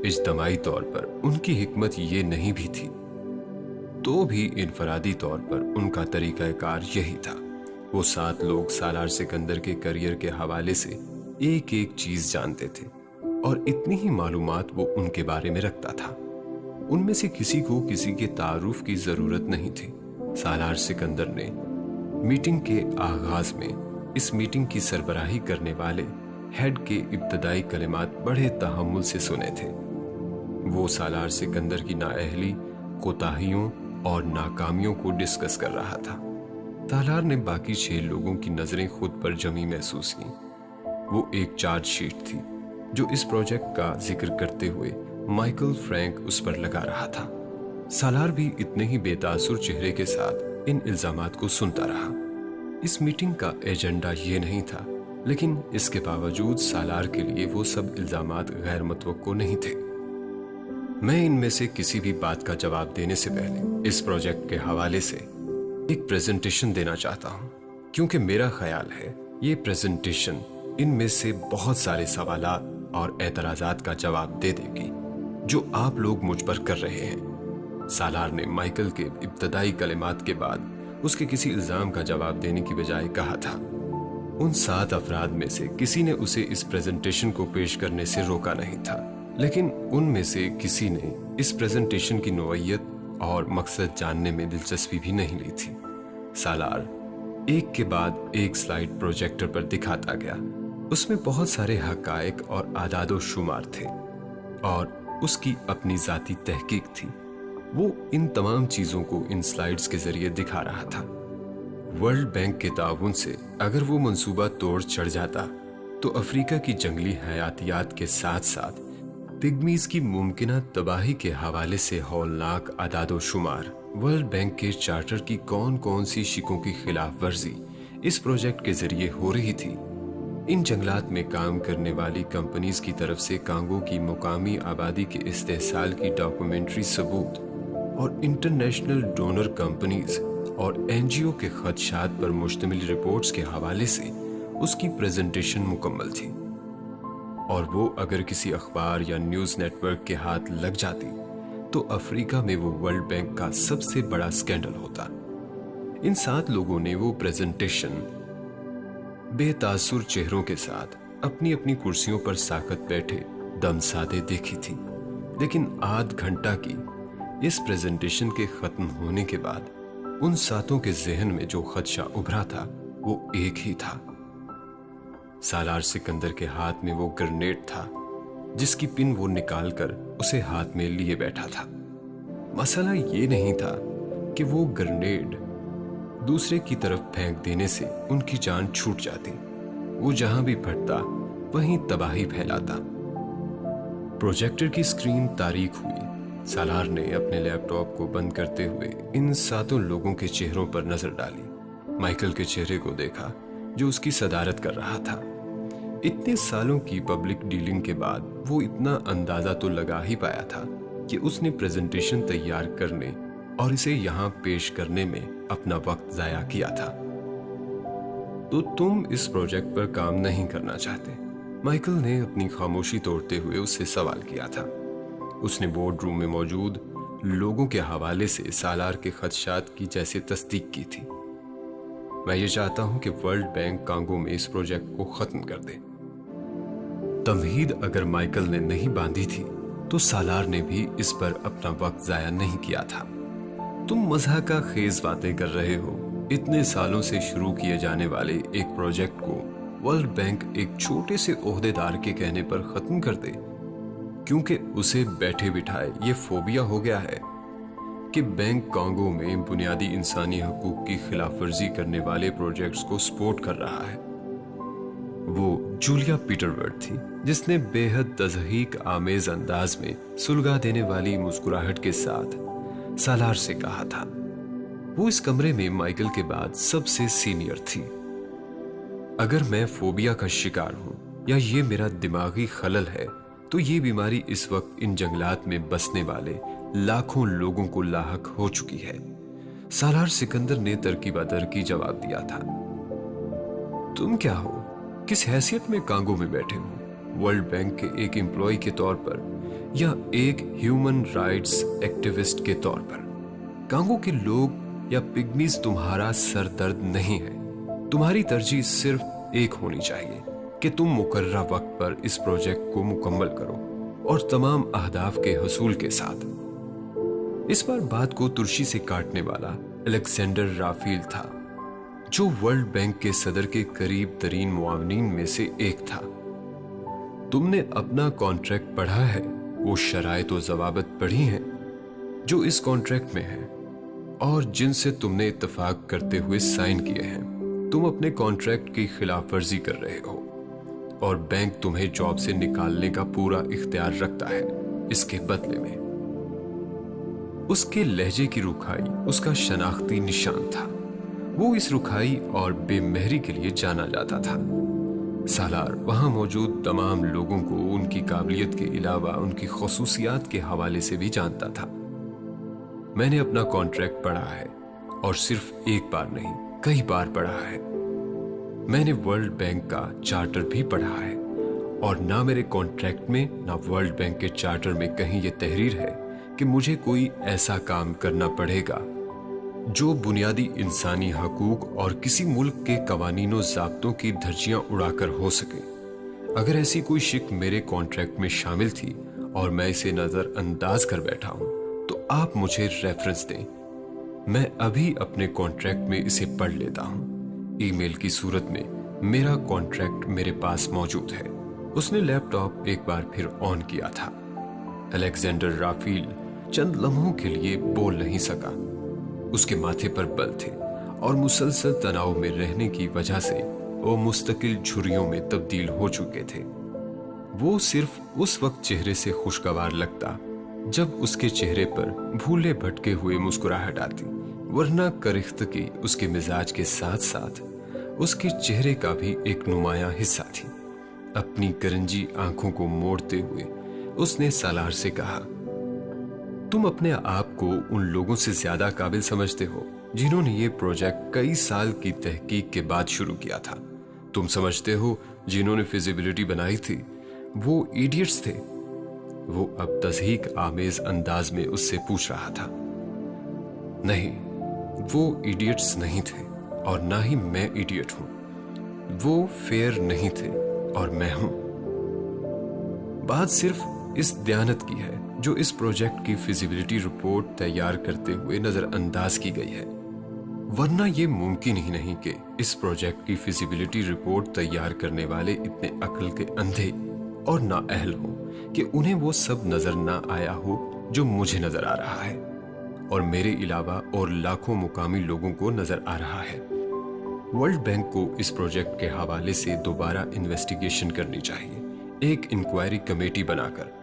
اجتماعی طور پر ان کی حکمت یہ نہیں بھی تھی، تو بھی انفرادی طور پر ان کا طریقہ کار یہی تھا۔ وہ 7 لوگ سالار سکندر کے کریئر کے حوالے سے ایک ایک چیز جانتے تھے اور اتنی ہی معلومات وہ ان کے بارے میں رکھتا تھا۔ ان میں سے کسی کو کسی کے تعارف کی ضرورت نہیں تھی۔ سالار سکندر نے میٹنگ کے آغاز میں اس میٹنگ کی سربراہی کرنے والے ہیڈ کے ابتدائی کلمات بڑے تحمل سے سنے تھے۔ وہ سالار سکندر کی نااہلی، کوتاہیوں اور ناکامیوں کو ڈسکس کر رہا تھا۔ سالار نے باقی 6 لوگوں کی نظریں خود پر جمی محسوس کی۔ وہ ایک چارج شیٹ تھی جو اس پروجیکٹ کا ذکر کرتے ہوئے مائیکل فرینک اس پر لگا رہا تھا۔ سالار بھی اتنے ہی بے تاثر چہرے کے ساتھ ان الزامات کو سنتا رہا۔ اس میٹنگ کا ایجنڈا یہ نہیں تھا، لیکن اس کے باوجود سالار کے لیے وہ سب الزامات غیر متوقع نہیں تھے۔ میں ان میں سے کسی بھی بات کا جواب دینے سے پہلے اس پروجیکٹ کے حوالے سے ایک پریزنٹیشن دینا چاہتا ہوں، کیونکہ میرا خیال ہے یہ پریزنٹیشن ان میں سے بہت سارے سوالات اور اعتراضات کا جواب دے دے گی جو آپ لوگ مجھ پر کر رہے ہیں۔ سالار نے مائیکل کے ابتدائی کلمات کے بعد اس کے کسی الزام کا جواب دینے کی بجائے کہا تھا۔ ان 7 افراد میں سے کسی نے اسے اس پریزنٹیشن کو پیش کرنے سے روکا نہیں تھا، لیکن ان میں سے کسی نے اس پریزنٹیشن کی نوعیت اور مقصد جاننے میں دلچسپی بھی نہیں لی تھی۔ سالار ایک کے بعد ایک سلائیڈ پروجیکٹر پر دکھاتا گیا۔ اس میں بہت سارے حقائق اور اعداد و شمار تھے اور اس کی اپنی ذاتی تحقیق تھی۔ وہ ان تمام چیزوں کو ان سلائیڈز کے ذریعے دکھا رہا تھا۔ ورلڈ بینک کے تعاون سے اگر وہ منصوبہ توڑ چڑھ جاتا تو افریقہ کی جنگلی حیاتیات کے ساتھ ساتھ پگمیز کی ممکنہ تباہی کے حوالے سے ہولناک اعداد و شمار، ورلڈ بینک کے چارٹر کی کون کون سی شکوں کی خلاف ورزی اس پروجیکٹ کے ذریعے ہو رہی تھی، ان جنگلات میں کام کرنے والی کمپنیز کی طرف سے کانگو کی مقامی آبادی کے استحصال کی ڈاکومنٹری ثبوت اور انٹرنیشنل ڈونر کمپنیز اور NGO کے خدشات پر مشتمل رپورٹس کے حوالے سے اس کی پریزنٹیشن مکمل تھی، اور وہ اگر کسی اخبار یا نیوز نیٹ ورک کے ہاتھ لگ جاتی تو افریقہ میں وہ ورلڈ بینک کا سب سے بڑا سکینڈل ہوتا۔ ان 7 لوگوں نے وہ پریزنٹیشن بے تاثر چہروں کے ساتھ اپنی اپنی کرسیوں پر ساکت بیٹھے دم سادے دیکھی تھی، لیکن آدھ گھنٹہ کی اس پریزنٹیشن کے ختم ہونے کے بعد ان 7 کے ذہن میں جو خدشہ ابھرا تھا وہ ایک ہی تھا۔ سالار سکندر کے ہاتھ میں وہ گرنیڈ تھا جس کی پن وہ نکال کر اسے ہاتھ میں لیے بیٹھا تھا۔ مسئلہ یہ نہیں تھا کہ وہ گرنیڈ دوسرے کی طرف پھینک دینے سے ان کی جان چھوٹ جاتی، وہ جہاں بھی پھٹتا وہیں تباہی پھیلاتا۔ پروجیکٹر کی سکرین تاریک ہوئی۔ سالار نے اپنے لیپ ٹاپ کو بند کرتے ہوئے ان 7 لوگوں کے چہروں پر نظر ڈالی۔ مائیکل کے چہرے کو دیکھا جو اس کی صدارت کر رہا تھا۔ اتنے سالوں کی پبلک ڈیلنگ کے بعد وہ اتنا اندازہ تو لگا ہی پایا تھا کہ اس نے پریزنٹیشن تیار کرنے اور اسے یہاں پیش کرنے میں اپنا وقت ضائع کیا تھا۔ تو تم اس پروجیکٹ پر کام نہیں کرنا چاہتے؟ مائیکل نے اپنی خاموشی توڑتے ہوئے اس سے سوال کیا تھا۔ اس نے بورڈ روم میں موجود لوگوں کے حوالے سے سالار کے خدشات کی جیسے تصدیق کی تھی۔ میں یہ چاہتا ہوں کہ ورلڈ بینک کانگو میں اس پروجیکٹ کو ختم کر دے۔ تمہید اگر مائیکل نے نہیں باندھی تھی تو سالار نے بھی اس پر اپنا وقت ضائع نہیں کیا تھا۔ تم مضحکہ خیز باتیں کر رہے ہو۔ اتنے سالوں سے شروع کیے جانے والے ایک پروجیکٹ کو ورلڈ بینک ایک چھوٹے سے عہدیدار کے کہنے پر ختم کر دے کیونکہ اسے بیٹھے بٹھائے یہ فوبیا ہو گیا ہے کہ بینک کانگو میں بنیادی انسانی حقوق کی خلاف ورزی کرنے والے پروجیکٹس کو سپورٹ کر رہا ہے۔ وہ جولیا پیٹرورڈ تھی جس نے بے حد تضحیک آمیز انداز میں سلگا دینے والی مسکراہٹ کے ساتھ سالار سے کہا تھا۔ وہ اس کمرے میں مائیکل کے بعد سب سے سینئر تھی۔ اگر میں فوبیا کا شکار ہوں یا یہ میرا دماغی خلل ہے تو یہ بیماری اس وقت ان جنگلات میں بسنے والے لاکھوں لوگوں کو لاحق ہو چکی ہے۔ सालार सिकंदर ने तरकीबा तरकी जवाब दिया था। तुम क्या हो? किस हैसियत में कांगो में बैठे हो? वर्ल्ड बैंक के एक एम्प्लॉय के तौर पर या एक ह्यूमन राइट्स एक्टिविस्ट के तौर पर? कांगो के लोग या पिग्मीज तुम्हारा सरदर्द नहीं है। तुम्हारी तरजीह सिर्फ एक होनी चाहिए कि तुम मुकर्ररा वक्त पर इस प्रोजेक्ट को मुकम्मल करो और तमाम अहदाफ के हसूल के साथ। इस बार बात को तुर्शी से काटने वाला अलेक्जेंडर राफेल था, जो वर्ल्ड बैंक के सदर के करीब तरीन मुआवनीन में से एक था। तुमने अपना कॉन्ट्रैक्ट पढ़ा है, वो शराइत और ज़वाबित पढ़ी हैं जो इस कॉन्ट्रैक्ट में है और जिनसे तुमने इत्तफाक करते हुए साइन किए हैं। तुम अपने कॉन्ट्रैक्ट की खिलाफ वर्जी कर रहे हो और बैंक तुम्हें जॉब से निकालने का पूरा इख्तियार रखता है इसके बदले में। उसके लहजे की रुखाई उसका शनाख्ती निशान था। वो इस रुखाई और बेमहरी के लिए जाना जाता था। सालार वहां मौजूद तमाम लोगों को उनकी काबिलियत के अलावा उनकी खसूसियात के हवाले से भी जानता था। मैंने अपना कॉन्ट्रैक्ट पढ़ा है और सिर्फ एक बार नहीं, कई बार पढ़ा है। मैंने वर्ल्ड बैंक का चार्टर भी पढ़ा है और ना मेरे कॉन्ट्रैक्ट में ना वर्ल्ड बैंक के चार्टर में कहीं यह तहरीर है कि मुझे कोई ऐसा काम करना पड़ेगा जो बुनियादी इंसानी हकूक और किसी मुल्क के कवानीनों ज़ाब्तों की धज्जियां उड़ाकर हो सके। अगर ऐसी कोई शिक मेरे कॉन्ट्रैक्ट में शामिल थी और मैं इसे नजरअंदाज कर बैठा हूं, तो आप मुझे रेफरेंस दें। मैं अभी अपने कॉन्ट्रैक्ट में इसे पढ़ लेता हूं। ईमेल की सूरत में मेरा कॉन्ट्रैक्ट मेरे पास मौजूद है। उसने लैपटॉप एक बार फिर ऑन किया था। अलेक्जेंडर राफेल चंद लम्हों के लिए बोल नहीं सका। उसके माथे पर बल थे और मुसलसल तनाव में रहने की वजह से वो मुस्तकिल झुर्रियों में तब्दील हो चुके थे। वो सिर्फ उस वक्त चेहरे से खुशगवार लगता जब उसके चेहरे पर भूले भटके हुए मुस्कुराहट आती, वरना करिख्तगी उसके मिजाज के साथ साथ उसके चेहरे का भी एक नुमाया हिस्सा थी। अपनी करंजी आंखों को मोड़ते हुए उसने सालार से कहा, तुम अपने आप को उन लोगों से ज्यादा काबिल समझते हो जिन्होंने ये प्रोजेक्ट कई साल की तहकीक के बाद शुरू किया था। तुम समझते हो जिन्होंने फिजिबिलिटी बनाई थी वो इडियट्स थे। वो अब तज़हीक आमेज अंदाज में उससे पूछ रहा था। नहीं, वो इडियट्स नहीं थे और ना ही मैं इडियट हूं। वो फेयर नहीं थे और मैं हूं। बात सिर्फ इस दयानत की है जो इस प्रोजेक्ट की फिजिबिलिटी रिपोर्ट तैयार करते हुए नजरअंदाज की गई है, वरना यह मुमकिन ही नहीं कि इस प्रोजेक्ट की फिजिबिलिटी रिपोर्ट तैयार करने वाले इतने अक्ल के अंधे और नाअहल हों कि उन्हें वो सब नजर ना आया हो जो मुझे नजर आ रहा है और मेरे अलावा और लाखों मुकामी लोगों को नजर आ रहा है। वर्ल्ड बैंक को इस प्रोजेक्ट के हवाले से दोबारा इन्वेस्टिगेशन करनी चाहिए, एक इंक्वायरी कमेटी बनाकर।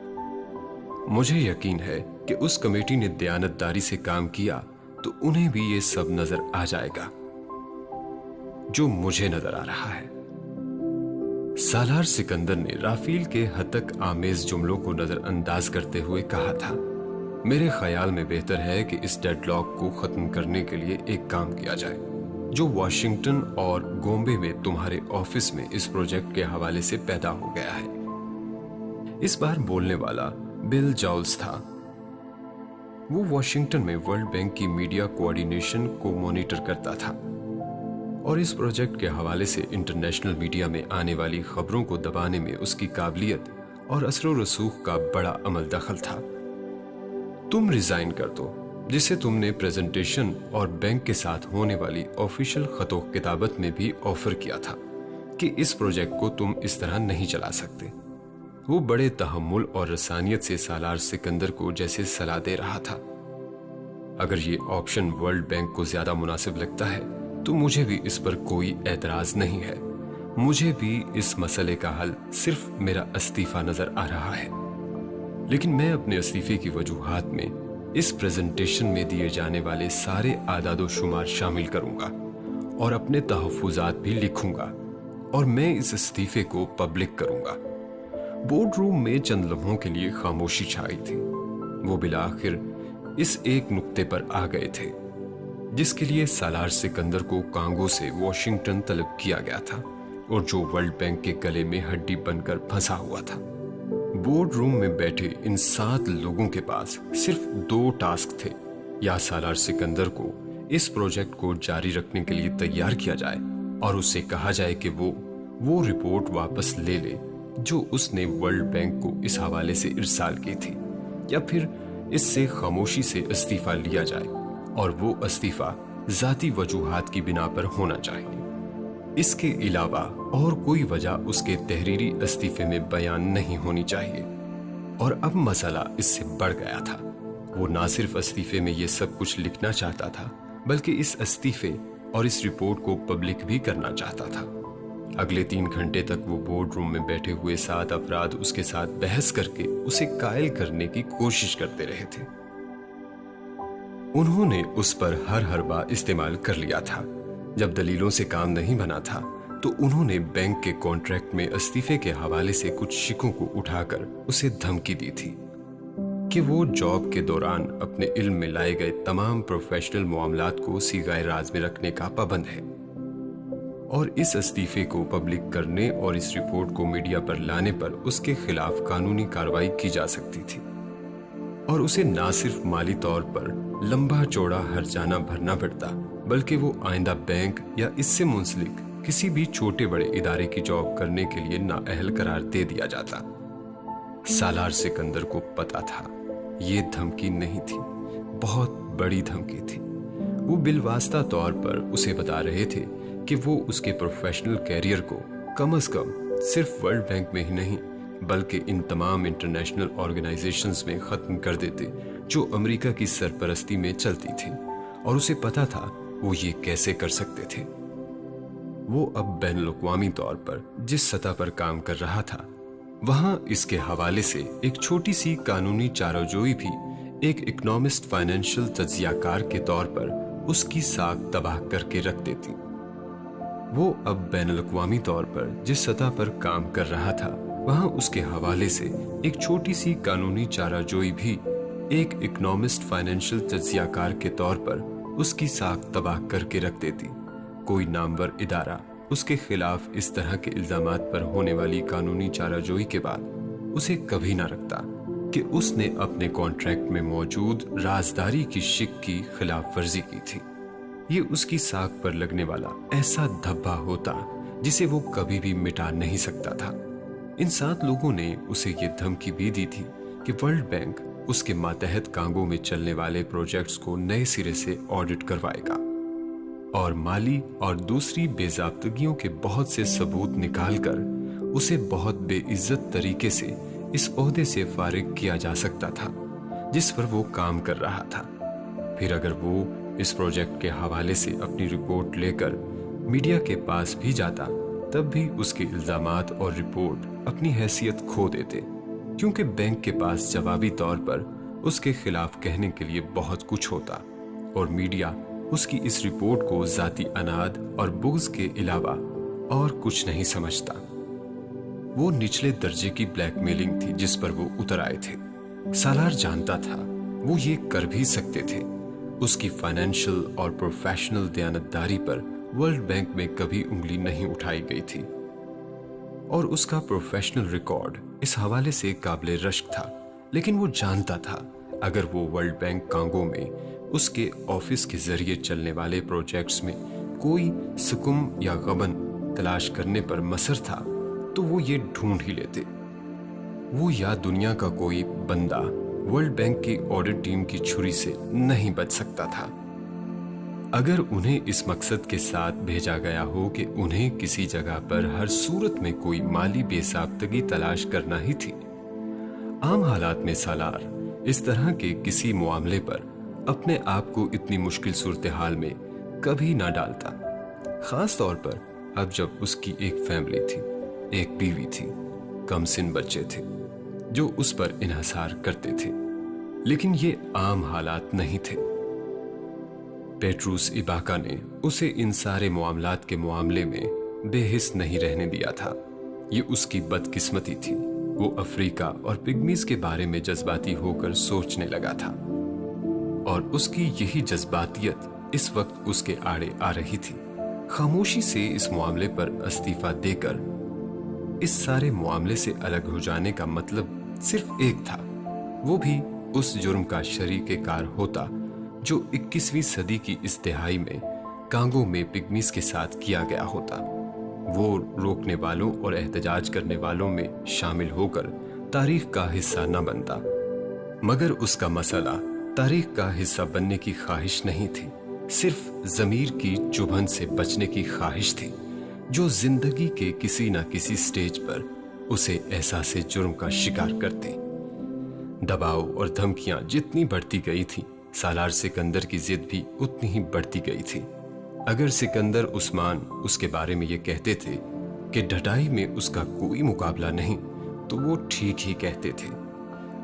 मुझे यकीन है कि उस कमेटी ने दयानतदारी से काम किया तो उन्हें भी ये सब नजर आ जाएगा जो मुझे नजर आ रहा है। सालार सिकंदर ने राफेल के हतक आमेज जुमलों को नजरअंदाज करते हुए कहा था, मेरे ख्याल में बेहतर है कि इस डेडलॉक को खत्म करने के लिए एक काम किया जाए जो वॉशिंगटन और बॉम्बे में तुम्हारे ऑफिस में इस प्रोजेक्ट के हवाले से पैदा हो गया है। इस बार बोलने वाला बिल जॉल्स था। वो वॉशिंगटन में वर्ल्ड बैंक की मीडिया कोऑर्डिनेशन को मॉनिटर करता था और इस प्रोजेक्ट के हवाले से इंटरनेशनल मीडिया में आने वाली खबरों को दबाने में उसकी काबिलियत और असर व रसूख का बड़ा अमल दखल था। तुम रिजाइन कर दो, जिसे तुमने प्रेजेंटेशन और बैंक के साथ होने वाली ऑफिशियल खतो किताबत में भी ऑफर किया था कि इस प्रोजेक्ट को तुम इस तरह नहीं चला सकते। वो बड़े तहम्मुल और रसानियत से सालार सिकंदर को जैसे सलाह दे रहा था। अगर ये ऑप्शन वर्ल्ड बैंक को ज्यादा मुनासिब लगता है तो मुझे भी इस पर कोई एतराज नहीं है। मुझे भी इस मसले का हल सिर्फ मेरा इस्तीफा नजर आ रहा है, लेकिन मैं अपने इस्तीफे की वजूहात में इस प्रेजेंटेशन में दिए जाने वाले सारे आदादो शुमार शामिल करूंगा और अपने तहफ़्फ़ुज़ात भी लिखूंगा और मैं इस इस्तीफे को पब्लिक करूंगा। बोर्ड रूम में चंद लम्हों के लिए खामोशी छाई थी। वो बिलाखिर इस एक नुक्ते पर आ गए थे जिस के लिए सालार सिकंदर को कांगो से वॉशिंगटन तलब किया गया था और जो वर्ल्ड बैंक के गले में हड्डी बनकर फंसा हुआ था। बोर्ड रूम में बैठे इन 7 लोगों के पास सिर्फ 2 टास्क थे। या सालार सिकंदर को इस प्रोजेक्ट को जारी रखने के लिए तैयार किया जाए और उससे कहा जाए कि वो रिपोर्ट वापस ले ले जो उसने वर्ल्ड बैंक को इस हवाले से इरसाल की थी, या फिर इससे खामोशी से इस्तीफा लिया जाए और वो इस्तीफा जाती वजूहात की बिना पर होना चाहिए। इसके अलावा और कोई वजह उसके तहरीरी इस्तीफे में बयान नहीं होनी चाहिए। और अब मसला इससे बढ़ गया था। वो ना सिर्फ इस्तीफे में ये सब कुछ लिखना चाहता था, बल्कि इस इस्तीफे और इस रिपोर्ट को पब्लिक भी करना चाहता था। अगले 3 घंटे तक वो बोर्ड रूम में बैठे हुए 7 अफराद उसके साथ बहस करके उसे कायल करने की कोशिश करते रहे थे। उन्होंने उस पर हर हरबा इस्तेमाल कर लिया था। जब दलीलों से काम नहीं बना था तो उन्होंने बैंक के कॉन्ट्रैक्ट में इस्तीफे के हवाले से कुछ शिकों को उठाकर उसे धमकी दी थी कि वो जॉब के दौरान अपने इल्म में लाए गए तमाम प्रोफेशनल मामलात को सीगाए राज में रखने का पाबंद है और इस इस्तीफे को पब्लिक करने और इस रिपोर्ट को मीडिया पर लाने पर उसके खिलाफ कानूनी कार्रवाई की जा सकती थी और उसे ना सिर्फ माली तौर पर लंबा चौड़ा हर्जाना भरना पड़ता, बल्कि वो आइंदा बैंक या इससे मुंसलिक किसी भी छोटे बड़े इदारे की जॉब करने के लिए नाअहल करार दे दिया जाता। सालार सिकंदर को पता था ये धमकी नहीं थी, बहुत बड़ी धमकी थी। वो बिलवास्ता तौर पर उसे बता रहे थे कि वो उसके प्रोफेशनल कैरियर को कम से कम सिर्फ वर्ल्ड बैंक में ही नहीं बल्कि इन तमाम इंटरनेशनल ऑर्गेनाइजेशंस में खत्म कर देते जो अमेरिका की सरपरस्ती में चलती थी, और उसे पता था वो ये कैसे कर सकते थे। वो अब बैनुल-अक़वामी तौर पर जिस सतह पर काम कर रहा था वहां इसके हवाले से एक छोटी सी कानूनी चाराजोई भी एक इकोनॉमिस्ट फाइनेंशियल तज्जियाकार के तौर पर उसकी साख तबाह करके रख देती। वो अब बैनुल-अक़वामी तौर पर जिस सतह पर काम कर रहा था वहां उसके हवाले से एक छोटी सी कानूनी चाराजोई भी एक इकोनॉमिस्ट फाइनेंशियल तज्जियाकार के तौर पर उसकी साख तबाह करके रख देती। कोई नामवर इदारा उसके खिलाफ इस तरह के इल्जामात पर होने वाली कानूनी चाराजोई के बाद उसे कभी ना रखता कि उसने अपने कॉन्ट्रैक्ट में मौजूद राजदारी की शिक की खिलाफ वर्जी की थी। ये उसकी साख पर लगने वाला ऐसा धब्बा होता जिसे वो कभी भी मिटा नहीं सकता था। इन 7 लोगों ने उसे ये धमकी भी दी थी कि वर्ल्ड बैंक उसके मातहत कांगो में चलने वाले प्रोजेक्ट्स को नए सिरे से ऑडिट करवाएगा और माली और दूसरी बेज़ाब्तगियों के बहुत से सबूत निकालकर उसे बहुत बेइज्जत तरीके से इस ओहदे से फारिग किया जा सकता था जिस पर वो काम कर रहा था। फिर अगर वो इस प्रोजेक्ट के हवाले से अपनी रिपोर्ट लेकर मीडिया के पास भी जाता तब भी उसके इल्जामात और रिपोर्ट अपनी हैसियत खो देते, क्योंकि बैंक के पास जवाबी तौर पर उसके खिलाफ कहने के लिए बहुत कुछ होता और मीडिया उसकी इस रिपोर्ट को जाती अनाद और बुग़्ज़ के अलावा और कुछ नहीं समझता। वो निचले दर्जे की ब्लैकमेलिंग थी जिस पर वो उतर आए थे। सालार जानता था वो ये कर भी सकते थे। उसकी फाइनेंशियल और प्रोफेशनल दयानतदारी पर वर्ल्ड बैंक में कभी उंगली नहीं उठाई गई थी और उसका प्रोफेशनल रिकॉर्ड इस हवाले से काबिल रश्क था, लेकिन वो जानता था अगर वो वर्ल्ड बैंक कांगो में उसके ऑफिस के जरिए चलने वाले प्रोजेक्ट्स में कोई सुकुम या गबन तलाश करने पर मसर था तो वो ये ढूंढ ही लेते। वो या दुनिया का कोई बंदा वर्ल्ड बैंक की ऑडिट टीम की छुरी से नहीं बच सकता था। अगर उन्हें इस मकसद के साथ भेजा गया हो कि उन्हें किसी जगह पर हर सूरत में कोई माली बेसाख्तगी तलाश करना ही थी। आम हालात में सालार इस तरह के किसी मामले पर अपने आप को इतनी मुश्किल सूरत हाल में कभी ना डालता, खास तौर पर अब जब उसकी एक फैमिली थी, एक बीवी थी, कमसिन बच्चे थे जो उस पर इन्हिसार करते थे। लेकिन ये आम हालात नहीं थे। पेट्रूस इबाका ने उसे इन सारे मामलात के मामले में बेहिस नहीं रहने दिया था। ये उसकी बदकिस्मती थी। वो अफ्रीका और पिग्मीज के बारे में जज्बाती होकर सोचने लगा था और उसकी यही जज्बातियत इस वक्त उसके आड़े आ रही थी। खामोशी से इस मामले पर इस्तीफा देकर इस सारे मामले से अलग हो जाने का मतलब सिर्फ एक था, वो भी उस जुर्म का शरीक-ए-कार होता जो 21वीं सदी की इस तिहाई में कांगो में पिग्मीज के साथ किया गया होता। वो रोकने वालों और एहतजाज करने वालों में शामिल होकर तारीख का हिस्सा न बनता, मगर उसका मसला तारीख का हिस्सा बनने की ख्वाहिश नहीं थी, सिर्फ ज़मीर की चुभन से बचने की ख्वाहिश थी जो जिंदगी के किसी न किसी स्टेज पर उसे एहसास जुर्म का शिकार करती। दबाव और धमकियां जितनी बढ़ती गई थी, सालार सिकंदर की जिद भी उतनी ही बढ़ती गई थी। अगर सिकंदर उस्मान उसके बारे में ये कहते थे कि ढटाई में उसका कोई मुकाबला नहीं, तो वो ठीक ही कहते थे।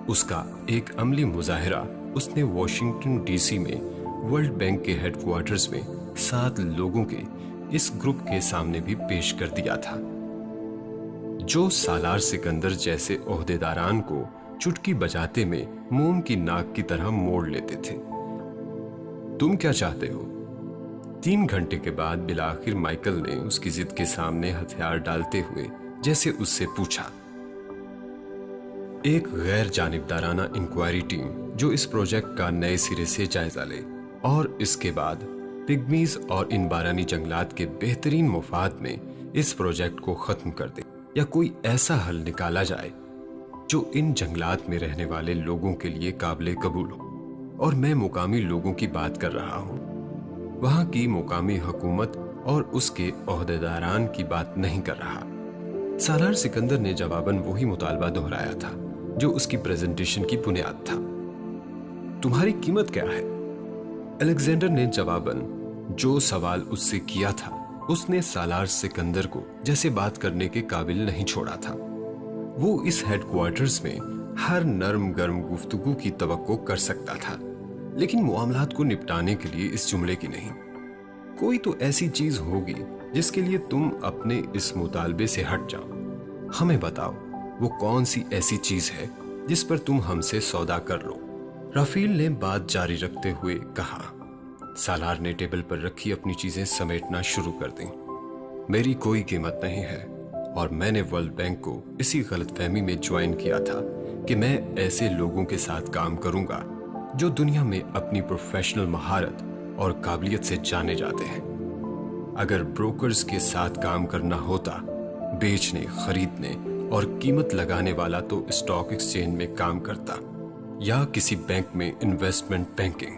उसका एक अमली मुजाहिरा उसने वॉशिंगटन डीसी में वर्ल्ड बैंक के हेडक्वार्टर्स में 7 लोगों के इस ग्रुप के सामने भी पेश कर दिया था, जो सालार सिकंदर जैसे ओहदेदारान को चुटकी बजाते में मोम की नाक की तरह मोड़ लेते थे। तुम क्या चाहते हो? 3 घंटे के बाद बिलाखिर माइकल ने उसकी जिद के सामने हथियार डालते हुए जैसे उससे पूछा। एक गैर जानिबदाराना इंक्वायरी टीम जो इस प्रोजेक्ट का नए सिरे से जायजा ले और इसके बाद पिग्मीज और इन बारानी जंगलात के बेहतरीन मुफाद में इस प्रोजेक्ट को खत्म कर दे, या कोई ऐसा हल निकाला जाए जो इन जंगलात में रहने वाले लोगों के लिए काबिल कबूल हो। और मैं मुकामी लोगों की बात कर रहा हूं, वहां की मुकामी हुकूमत और उसके ओहदेदारान की बात नहीं कर रहा। सालार सिकंदर ने जवाबन वही मुतालबा दोहराया था जो उसकी प्रेजेंटेशन की बुनियाद था। तुम्हारी कीमत क्या है? अलेक्जेंडर ने जवाबन जो सवाल उससे किया था, उसने सालार सिकंदर को जैसे बात करने के काबिल नहीं छोड़ा था। वो इस हेडक्वार्टर्स में हर नरम गर्म गुफ्तगू की तवक्को कर सकता था, लेकिन मामलात को निपटाने के लिए इस जुमले की नहीं। कोई तो ऐसी चीज होगी जिसके लिए तुम अपने इस मुतालबे से हट जाओ। हमें बताओ, वो कौन सी ऐसी चीज है जिस पर तुम हमसे सौदा कर लो? राफेल ने बात जारी रखते हुए कहा। सालार ने टेबल पर रखी अपनी चीजें समेटना शुरू कर दी। मेरी कोई कीमत नहीं है, और मैंने वर्ल्ड बैंक को इसी गलतफहमी में ज्वाइन किया था कि मैं ऐसे लोगों के साथ काम करूंगा जो दुनिया में अपनी प्रोफेशनल महारत और काबिलियत से जाने जाते हैं। अगर ब्रोकर्स के साथ काम करना होता, बेचने, खरीदने और कीमत लगाने वाला तो स्टॉक एक्सचेंज में काम करता या किसी बैंक में इन्वेस्टमेंट बैंकिंग।